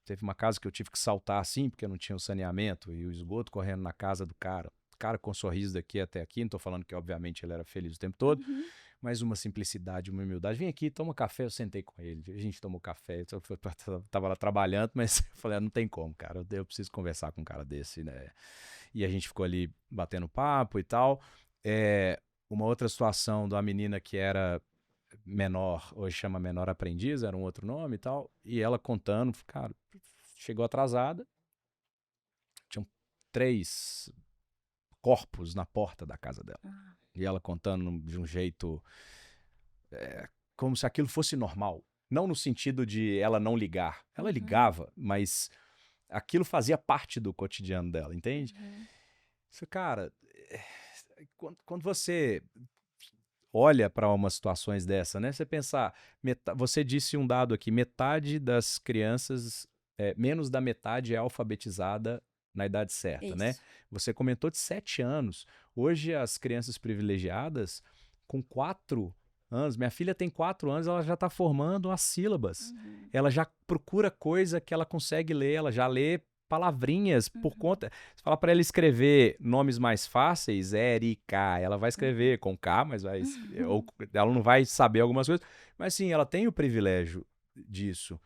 Teve uma casa que eu tive que saltar assim, porque não tinha o saneamento e o esgoto correndo na casa do cara. Cara com um sorriso daqui até aqui, não tô falando que, obviamente, ele era feliz o tempo todo, Uhum. mas uma simplicidade, uma humildade. Vem aqui, toma café, eu sentei com ele. A gente tomou café, tava lá trabalhando, mas eu falei, não tem como, cara. Eu preciso conversar com um cara desse, né? E a gente ficou ali batendo papo e tal. É, uma outra situação de uma menina que era menor, hoje chama menor aprendiz, era um outro nome e tal. E ela contando, cara, chegou atrasada, tinham 3 corpos na porta da casa dela. Ah. E ela contando de um jeito como se aquilo fosse normal. Não no sentido de ela não ligar. Ela Uhum. ligava, mas aquilo fazia parte do cotidiano dela, entende? Uhum. Isso, cara, quando você olha para umas situações dessa, né? Você pensar, você disse um dado aqui, metade das crianças, menos da metade é alfabetizada na idade certa, né? Isso. Você comentou de 7 anos. Hoje as crianças privilegiadas, com 4 anos, minha filha tem 4 anos, ela já está formando as sílabas. Uhum. Ela já procura coisa que ela consegue ler, ela já lê palavrinhas por Uhum. conta. Você fala para ela escrever nomes mais fáceis, Erika, ela vai Uhum. escrever com K, mas vai, ou Uhum. ela não vai saber algumas coisas, mas sim, ela tem o privilégio disso.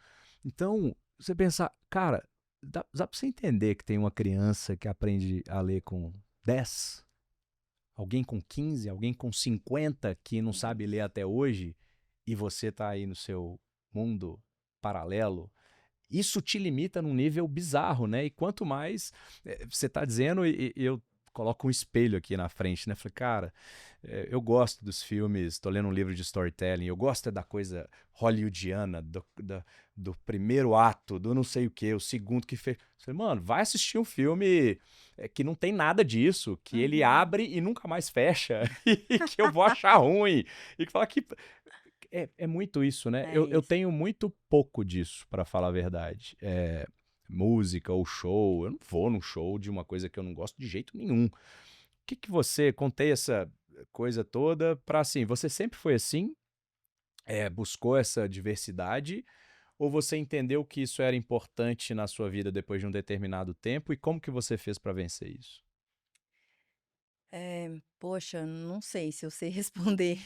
Então, você pensar, cara, dá pra você entender que tem uma criança que aprende a ler com 10, alguém com 15, alguém com 50 que não sabe ler Isso. até hoje, e você tá aí no seu mundo paralelo, isso te limita num nível bizarro, né? E quanto mais você tá dizendo, e eu coloco um espelho aqui na frente, né? Falei, cara, eu gosto dos filmes, tô lendo um livro de storytelling, eu gosto da coisa hollywoodiana, do primeiro ato, do não sei o que, o segundo que fez. Falei, mano, vai assistir um filme que não tem nada disso, que ele Uhum. abre e nunca mais fecha, e que eu vou achar ruim, e que fala que é muito isso, né? É Eu isso. tenho muito pouco disso, pra falar a verdade. Música ou show, eu não vou num show de uma coisa que eu não gosto de jeito nenhum. O que você contei essa coisa toda pra assim, você sempre foi assim, buscou essa diversidade, ou você entendeu que isso era importante na sua vida depois de um determinado tempo e como que você fez pra vencer isso? Poxa, não sei se eu sei responder.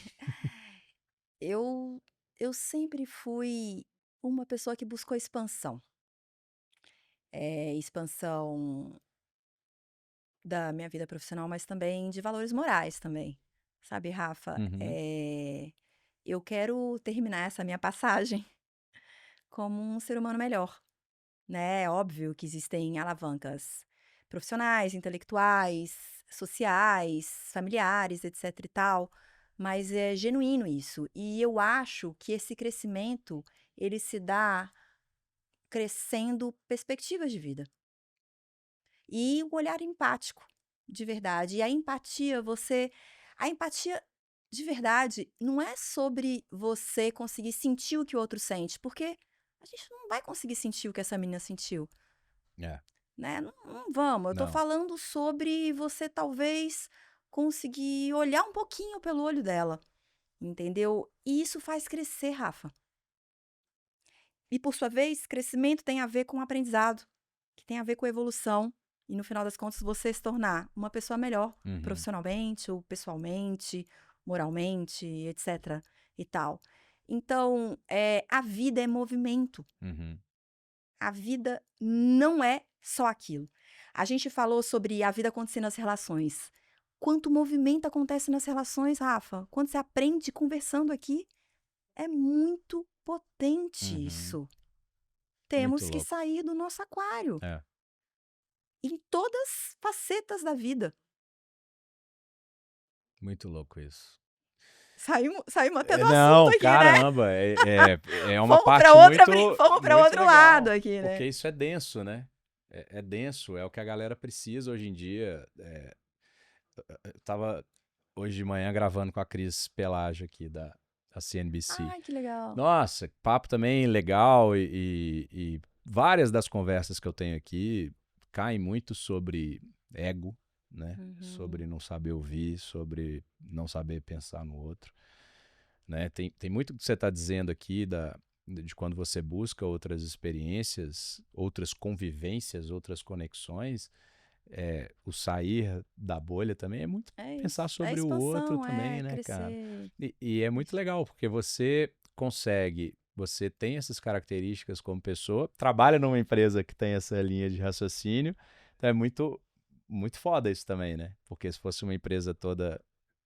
Eu eu sempre fui uma pessoa que buscou expansão. Expansão da minha vida profissional, mas também de valores morais também, sabe, Rafa? Uhum. Eu quero terminar essa minha passagem como um ser humano melhor, né. É óbvio que existem alavancas profissionais, intelectuais, sociais, familiares, etc e tal, mas é genuíno isso. E eu acho que esse crescimento, ele se dá crescendo perspectivas de vida. E o olhar empático, de verdade. E a empatia, a empatia de verdade não é sobre você conseguir sentir o que o outro sente, porque a gente não vai conseguir sentir o que essa menina sentiu, É, né? Não vamos. Eu tô não. falando sobre você talvez conseguir olhar um pouquinho pelo olho dela, entendeu? E isso faz crescer, Rafa. E por sua vez, crescimento tem a ver com aprendizado, que tem a ver com evolução. E no final das contas, você se tornar uma pessoa melhor, Uhum, profissionalmente ou pessoalmente, moralmente, etc. e tal. Então, a vida é movimento. uhum. A vida não é só aquilo. A gente falou sobre a vida acontecendo nas relações. Quanto movimento acontece nas relações, Rafa? Quando você aprende conversando aqui, é muito potente Uhum. isso. Muito Temos que louco. sair do nosso aquário, É, em todas as facetas da vida. muito louco isso. Saímos até do assunto Não, aqui, né? caramba, é uma Fomos para parte outra, muito, fomos para muito outro lado legal, aqui, porque né? isso é denso, né? É denso, é o que a galera precisa hoje em dia. Eu tava hoje de manhã gravando com a Cris Pelágio aqui da CNBC. Ai, que legal. Nossa, papo também legal e várias das conversas que eu tenho aqui caem muito sobre ego, né? Uhum. Sobre não saber ouvir, sobre não saber pensar no outro, né? Tem muito que você está dizendo aqui de quando você busca outras experiências, outras convivências, outras conexões, o sair da bolha também é muito É pensar isso. É sobre o outro expansão, também, é né, cara? crescer. E é muito legal, porque você tem essas características como pessoa, trabalha numa empresa que tem essa linha de raciocínio, então é muito, muito foda isso também, né? Porque se fosse uma empresa toda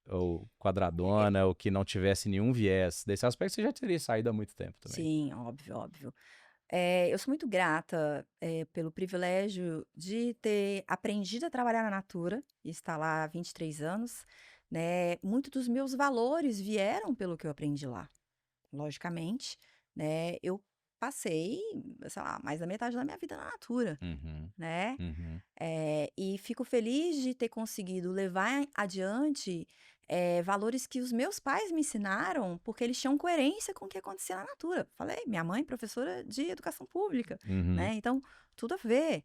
ou quadradona, ou que não tivesse nenhum viés desse aspecto, você já teria saído há muito tempo também. Sim, óbvio, óbvio. Eu sou muito grata, pelo privilégio de ter aprendido a trabalhar na Natura, e estar lá há 23 anos, né. Muito dos meus valores vieram pelo que eu aprendi lá, logicamente, né. Eu passei, sei lá, mais da metade da minha vida na Natura, Uhum, né. uhum, E fico feliz de ter conseguido levar adiante, valores que os meus pais me ensinaram, porque eles tinham coerência com o que acontecia na Natura. Falei, minha mãe professora de educação pública, uhum, né, então tudo a ver,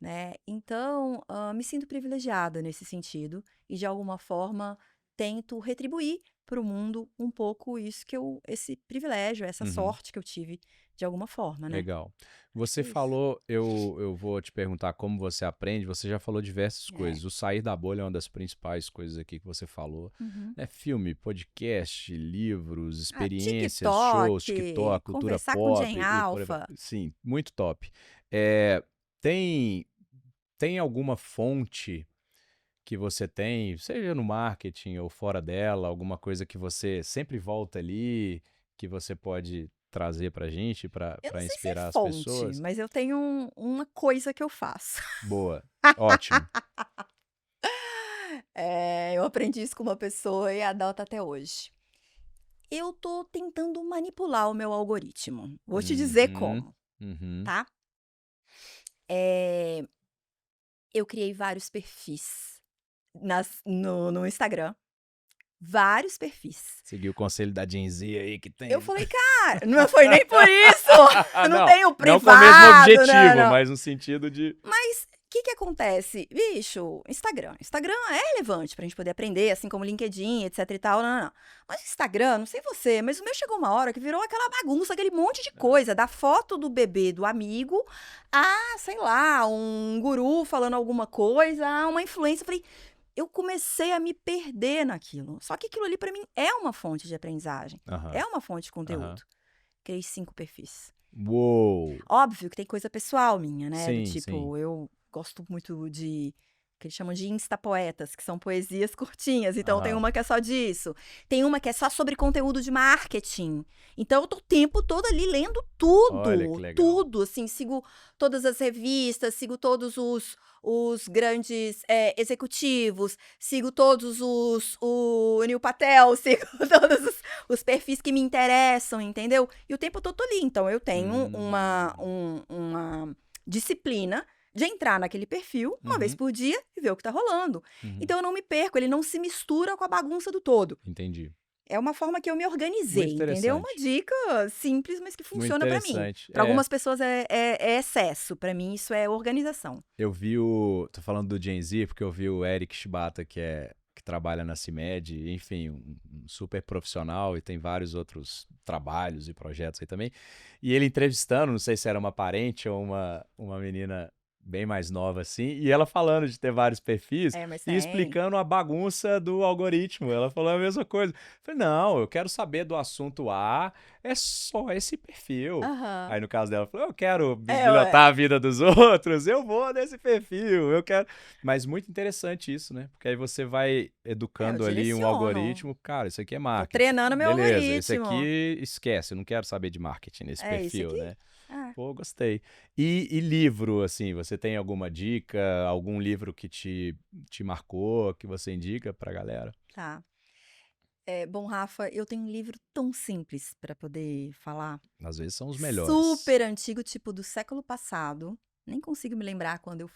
né. Então, me sinto privilegiada nesse sentido e de alguma forma tento retribuir para o mundo um pouco isso que esse privilégio, essa uhum. sorte que eu tive de alguma forma, né. Legal. Acho que Você é isso. falou, eu vou te perguntar como você aprende, você já falou diversas É. coisas. O sair da bolha é uma das principais coisas aqui que você falou. Uhum. Né? Filme, podcast, livros, Ah, experiências, shows, TikTok, TikTok, cultura conversar com Gen pop e por aí vai. Alpha. Sim, muito top. É, tem, tem alguma fonte que você tem, seja no marketing ou fora dela, alguma coisa que você sempre volta ali, que você pode trazer pra gente, Eu não pra sei se é inspirar as fonte, pessoas? mas eu tenho uma coisa que eu faço. Boa, ótimo. Eu aprendi isso com uma pessoa e adoto até hoje. Eu tô tentando manipular o meu algoritmo. Vou te dizer Uhum, como, uhum. tá? Eh, eu criei vários perfis no Instagram. Vários perfis. Seguir o conselho da Gen Z aí que Eu tem. falei, cara, não foi nem por isso. Não Não, tenho não com o mesmo privado, não, objetivo, não. mas no sentido de. Mas o que acontece? Bicho, Instagram. Instagram é relevante pra gente poder aprender, assim como LinkedIn, etc e tal. Não, não, não. Mas Instagram, não sei você, mas o meu chegou uma hora que virou aquela bagunça, aquele monte de coisa. Da foto do bebê do amigo a, sei lá, um guru falando alguma coisa, a uma influência. Eu falei, eu comecei a me perder naquilo. Só que aquilo ali pra mim é uma fonte de aprendizagem. Aham, É uma fonte de aham. conteúdo. Criei 5 perfis. Uou! Óbvio que tem coisa pessoal minha, né, do Sim, sim. tipo, eu gosto muito de que eles chamam de instapoetas, que são poesias curtinhas, então tem Aham. uma que é só disso. Tem uma que é só sobre conteúdo de marketing. Então eu tô o tempo todo ali lendo Olha que tudo, legal. tudo, assim, sigo todas as revistas, sigo todos os grandes, executivos, sigo todos o Neil Patel, sigo todos os perfis que me interessam, entendeu? E o tempo todo tô ali, então eu tenho Hum, uma disciplina de entrar naquele perfil uma vez Uhum, por dia e ver o que tá rolando. uhum. Então eu não me perco, ele não se mistura com a bagunça do todo. Entendi. É uma forma que eu me Muito organizei, entendeu? Uma interessante. dica simples, mas que Muito funciona pra mim. interessante. Pra algumas pessoas é excesso, pra mim isso é organização. Eu vi tô falando do Gen Z porque eu vi o Eric Shibata, que trabalha na CIMED, enfim, um super profissional e tem vários outros trabalhos e projetos aí também. E ele entrevistando, não sei se era uma parente ou uma menina bem mais nova assim, e ela falando de ter vários perfis É, mas e tem. explicando a bagunça do algoritmo. Ela falou a mesma coisa. Eu falei, não, eu quero saber do assunto A, é só esse perfil. Aham. Aí no caso dela, ela falou, eu quero É, ué. bisbilhotar a vida dos outros, eu vou nesse perfil, eu quero. Mas muito interessante isso, né? Porque aí você vai Eu educando ali um direciono. algoritmo, cara, isso aqui é Tô marketing. treinando meu Beleza, esse algoritmo. aqui esquece, eu não quero saber de marketing nesse É isso perfil, aqui. né? Ah, Pô, gostei. E livro, assim, você tem alguma dica, algum livro que te marcou, que você indica pra galera? tá. É, bom, Rafa, eu tenho um livro tão simples para poder falar. Às vezes são os melhores. Super antigo, tipo do século passado. Nem consigo me lembrar quando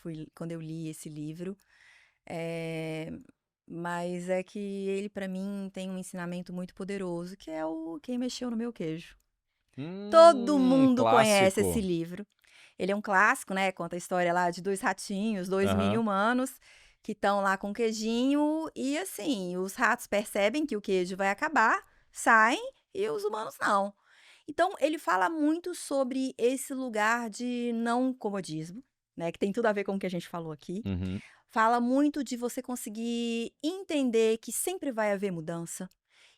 eu li esse livro. É, mas é que ele, para mim, tem um ensinamento muito poderoso, que é o Quem Mexeu no Meu Queijo. Todo mundo conhece esse Clássico. livro. Ele é um clássico, né? Conta a história lá de dois ratinhos, dois Aham. mini-humanos, que estão lá com queijinho. E assim, os ratos percebem que o queijo vai acabar, saem e os humanos não. Então, ele fala muito sobre esse lugar de não comodismo, né? Que tem tudo a ver com o que a gente falou aqui. Uhum. Fala muito de você conseguir entender que sempre vai haver mudança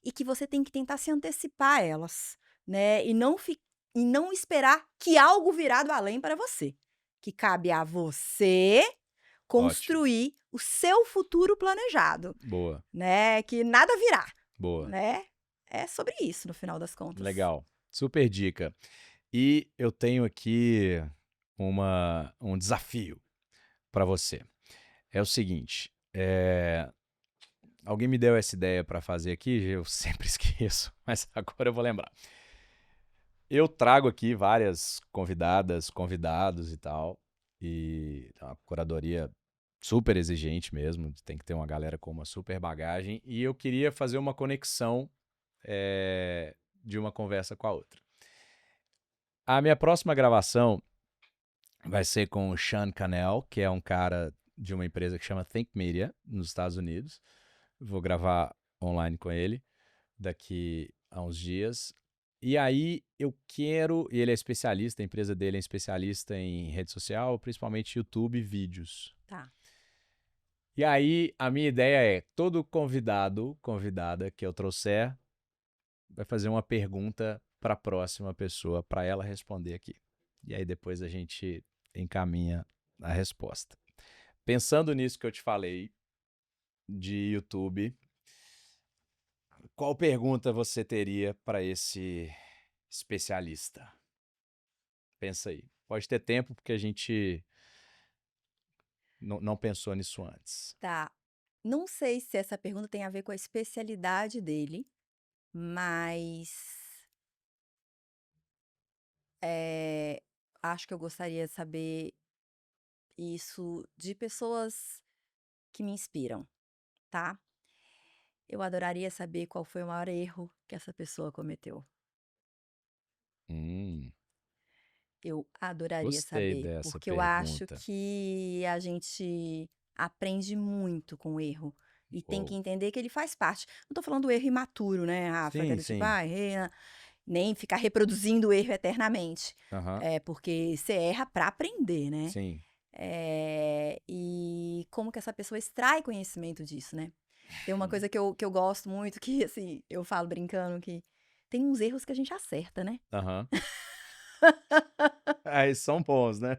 e que você tem que tentar se antecipar a elas, né? E não esperar que algo virá do além para você. Que cabe a você Ótimo. construir o seu futuro planejado, Boa, né? Que nada virá, boa. né? É sobre isso, no final das contas. Legal. Super dica. E eu tenho aqui um desafio para você. É o seguinte, alguém me deu essa ideia para fazer aqui, eu sempre esqueço, mas agora eu vou lembrar. Eu trago aqui várias convidadas, convidados e tal, e é uma curadoria super exigente mesmo, tem que ter uma galera com uma super bagagem, e eu queria fazer uma conexão de uma conversa com a outra. A minha próxima gravação vai ser com o Sean Cannell, que é um cara de uma empresa que chama Think Media, nos Estados Unidos. Vou gravar online com ele daqui a uns dias. E aí eu quero, e ele é especialista, a empresa dele é especialista em rede social, principalmente YouTube e vídeos. Tá. E aí a minha ideia é, todo convidado, convidada que eu trouxer, vai fazer uma pergunta para a próxima pessoa, para ela responder aqui. E aí depois a gente encaminha a resposta. Pensando nisso que eu te falei de YouTube, qual pergunta você teria para esse especialista? Pensa aí. Pode ter tempo porque a gente não pensou nisso antes. Tá. Não sei se essa pergunta tem a ver com a especialidade dele, mas eh, acho que eu gostaria de saber isso de pessoas que me inspiram, tá? Eu adoraria saber qual foi o maior erro que essa pessoa cometeu. Hum, Eu adoraria gostei saber, dessa porque eu acho pergunta. que a gente aprende muito com o erro e tem que Uou. entender que ele faz parte. Não tô falando do erro imaturo, né, Rafa, que é Sim, do tipo, sim. ah, errei, nem ficar reproduzindo o erro eternamente. Aham, É, porque você erra para aprender, né? sim. E como que essa pessoa extrai conhecimento disso, né? Tem uma coisa que eu gosto muito, que assim, eu falo brincando que tem uns erros que a gente acerta, né? Aham. Aí são bons, né?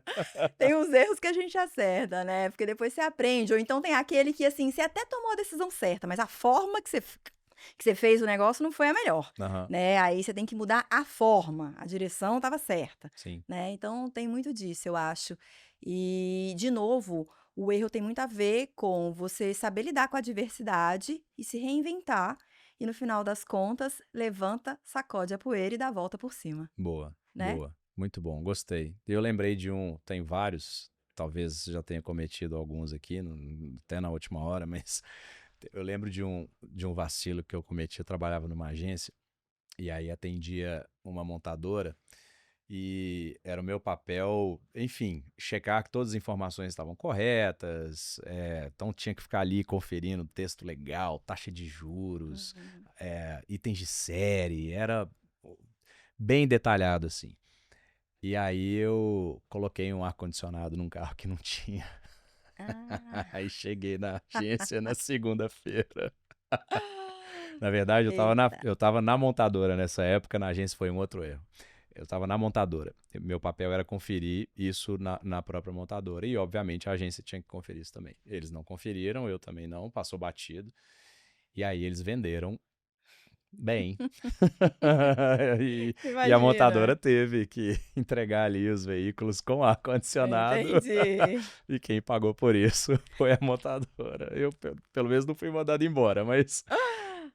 Tem uns erros que a gente acerta, né? Porque depois você aprende. Ou então tem aquele que, assim, você até tomou a decisão certa, mas a forma que você fez o negócio não foi a melhor, Aham, né? Aí você tem que mudar a forma, a direção estava certa, sim. né? Então tem muito disso, eu acho. E, de novo, o erro tem muito a ver com você saber lidar com a adversidade e se reinventar. E no final das contas, levanta, sacode a poeira e dá a volta por cima, Boa, né? boa. Muito bom, gostei. Eu lembrei de tem vários. talvez já tenha cometido alguns aqui, até na última hora, mas eu lembro de um vacilo que eu cometi. Eu trabalhava numa agência e aí atendia uma montadora e era o meu papel, enfim, checar que todas as informações estavam corretas, então tinha que ficar ali conferindo texto legal, taxa de juros, Uhum. itens de série, era bem detalhado assim. E aí eu coloquei um ar-condicionado num carro que não tinha. Ah. Aí cheguei na agência na segunda-feira. Na verdade, Eita. eu tava na montadora nessa época, na agência foi um outro erro. Eu tava na montadora. Meu papel era conferir isso na própria montadora. E, obviamente, a agência tinha que conferir isso também. Eles não conferiram, eu também não, passou batido. E aí eles venderam bem. E a montadora Imagina. teve que entregar ali os veículos com ar-condicionado. Entendi. E quem pagou por isso foi a montadora. Eu, pelo menos, não fui mandado embora, mas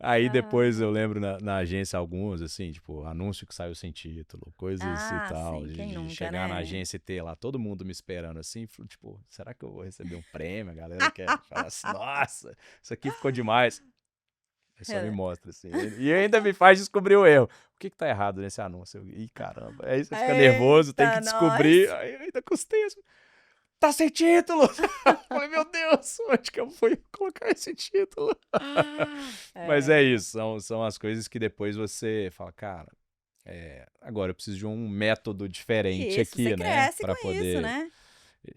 aí depois eu Ah. lembro na agência alguns, assim, tipo, anúncio que saiu sem título, coisas e Ah, tal, sim, de, quem de nunca, chegar na né? agência e ter lá todo mundo me esperando assim, tipo, será que eu vou receber um prêmio? A galera quer falar assim, nossa, isso aqui ficou demais. Aí só me É. mostra, assim. E ainda me faz descobrir o erro. O que tá errado nesse anúncio? Ih, caramba. Aí você fica nervoso, tem que Eita, descobrir. nós. Aí eu ainda custei assim. Tá sem título! Falei, meu Deus, onde que eu fui colocar esse título? Mas é É. isso, são as coisas que depois você fala, cara, agora eu preciso de um método diferente Isso, você aqui, né? cresce Pra com isso, poder. né?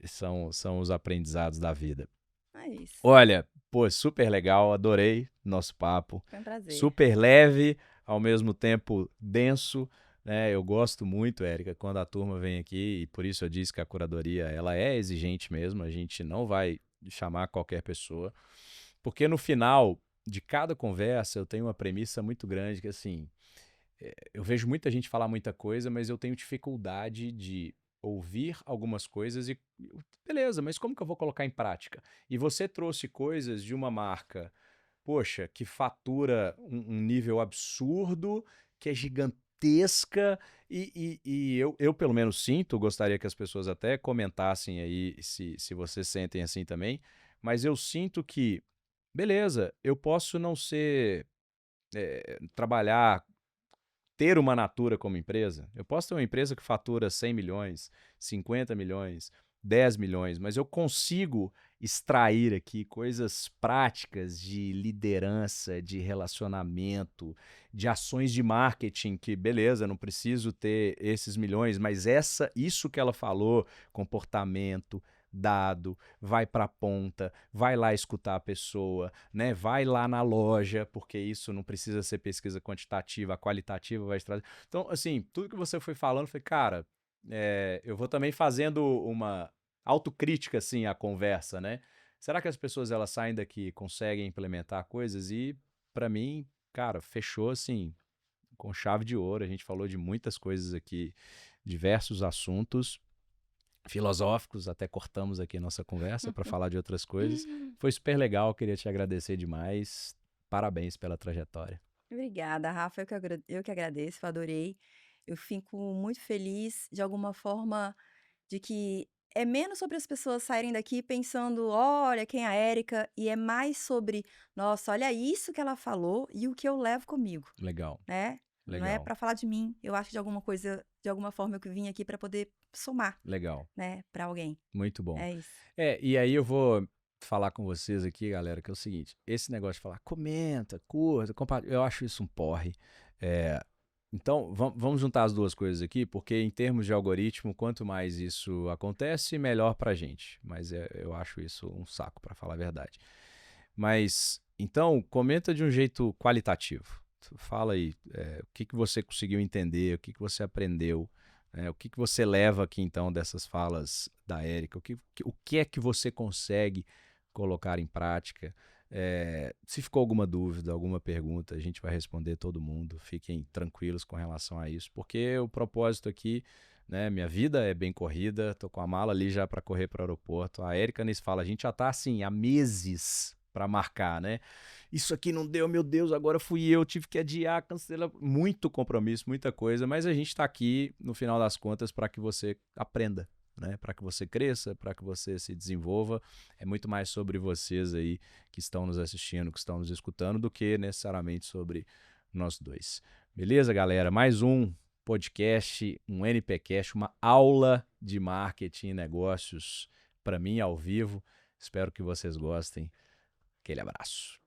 São os aprendizados da vida. É isso. Olha, pô, super legal, adorei nosso papo. Foi um prazer. Super leve, ao mesmo tempo denso, né? Eu gosto muito, Érica, quando a turma vem aqui, e por isso eu disse que a curadoria, ela é exigente mesmo, a gente não vai chamar qualquer pessoa, porque no final de cada conversa eu tenho uma premissa muito grande que, assim, eu vejo muita gente falar muita coisa, mas eu tenho dificuldade de ouvir algumas coisas e beleza, mas como que eu vou colocar em prática? E você trouxe coisas de uma marca, poxa, que fatura um nível absurdo, que é gigantesca e eu pelo menos sinto, gostaria que as pessoas até comentassem aí se vocês sentem assim também, mas eu sinto que, beleza, eu posso não ser, trabalhar ter uma Natura como empresa, eu posso ter uma empresa que fatura 100 milhões, 50 milhões, 10 milhões, mas eu consigo extrair aqui coisas práticas de liderança, de relacionamento, de ações de marketing que, beleza, não preciso ter esses milhões, mas isso que ela falou, comportamento, dado, vai para a ponta, vai lá escutar a pessoa, né? Vai lá na loja, porque isso não precisa ser pesquisa quantitativa, a qualitativa vai trazer. Então, assim, tudo que você foi falando, foi, cara, eu vou também fazendo uma autocrítica, assim, à conversa, né? Será que as pessoas elas saem daqui e conseguem implementar coisas? E, para mim, cara, fechou assim, com chave de ouro. A gente falou de muitas coisas aqui, diversos assuntos filosóficos, até cortamos aqui nossa conversa para falar de outras coisas. Foi super legal, queria te agradecer demais. Parabéns pela trajetória. Obrigada, Rafa. Eu que agradeço, eu adorei. Eu fico muito feliz, de alguma forma, de que é menos sobre as pessoas saírem daqui pensando, olha quem é a Érica, e é mais sobre, nossa, olha isso que ela falou e o que eu levo comigo, Legal, né? Não é legal, para falar de mim. Eu acho que de alguma coisa, de alguma forma eu vim aqui para poder somar, legal. né, para alguém. Muito bom. É isso. E aí eu vou falar com vocês aqui, galera, que é o seguinte: esse negócio de falar comenta, curta, compartilha, eu acho isso um porre. É, então, vamos juntar as duas coisas aqui, porque em termos de algoritmo, quanto mais isso acontece, melhor pra gente. Mas eu acho isso um saco, pra falar a verdade. Mas, então, comenta de um jeito qualitativo. Fala aí, o que que você conseguiu entender, o que que você aprendeu, o que que você leva aqui, então, dessas falas da Érica, o que é que você consegue colocar em prática. Se ficou alguma dúvida, alguma pergunta, a gente vai responder todo mundo. Fiquem tranquilos com relação a isso, porque o propósito aqui, né, minha vida é bem corrida, tô com a mala ali já para correr para o aeroporto. A Érica nisso fala, a gente já tá assim há meses para marcar, né? Isso aqui não deu, meu Deus, agora fui eu, tive que adiar, cancelar, muito compromisso, muita coisa, mas a gente tá aqui no final das contas para que você aprenda, né? Para que você cresça, para que você se desenvolva. É muito mais sobre vocês aí que estão nos assistindo, que estão nos escutando, do que necessariamente sobre nós dois. Beleza, galera? Mais um podcast, um NPcast, uma aula de marketing e negócios para mim ao vivo. Espero que vocês gostem. Aquele abraço.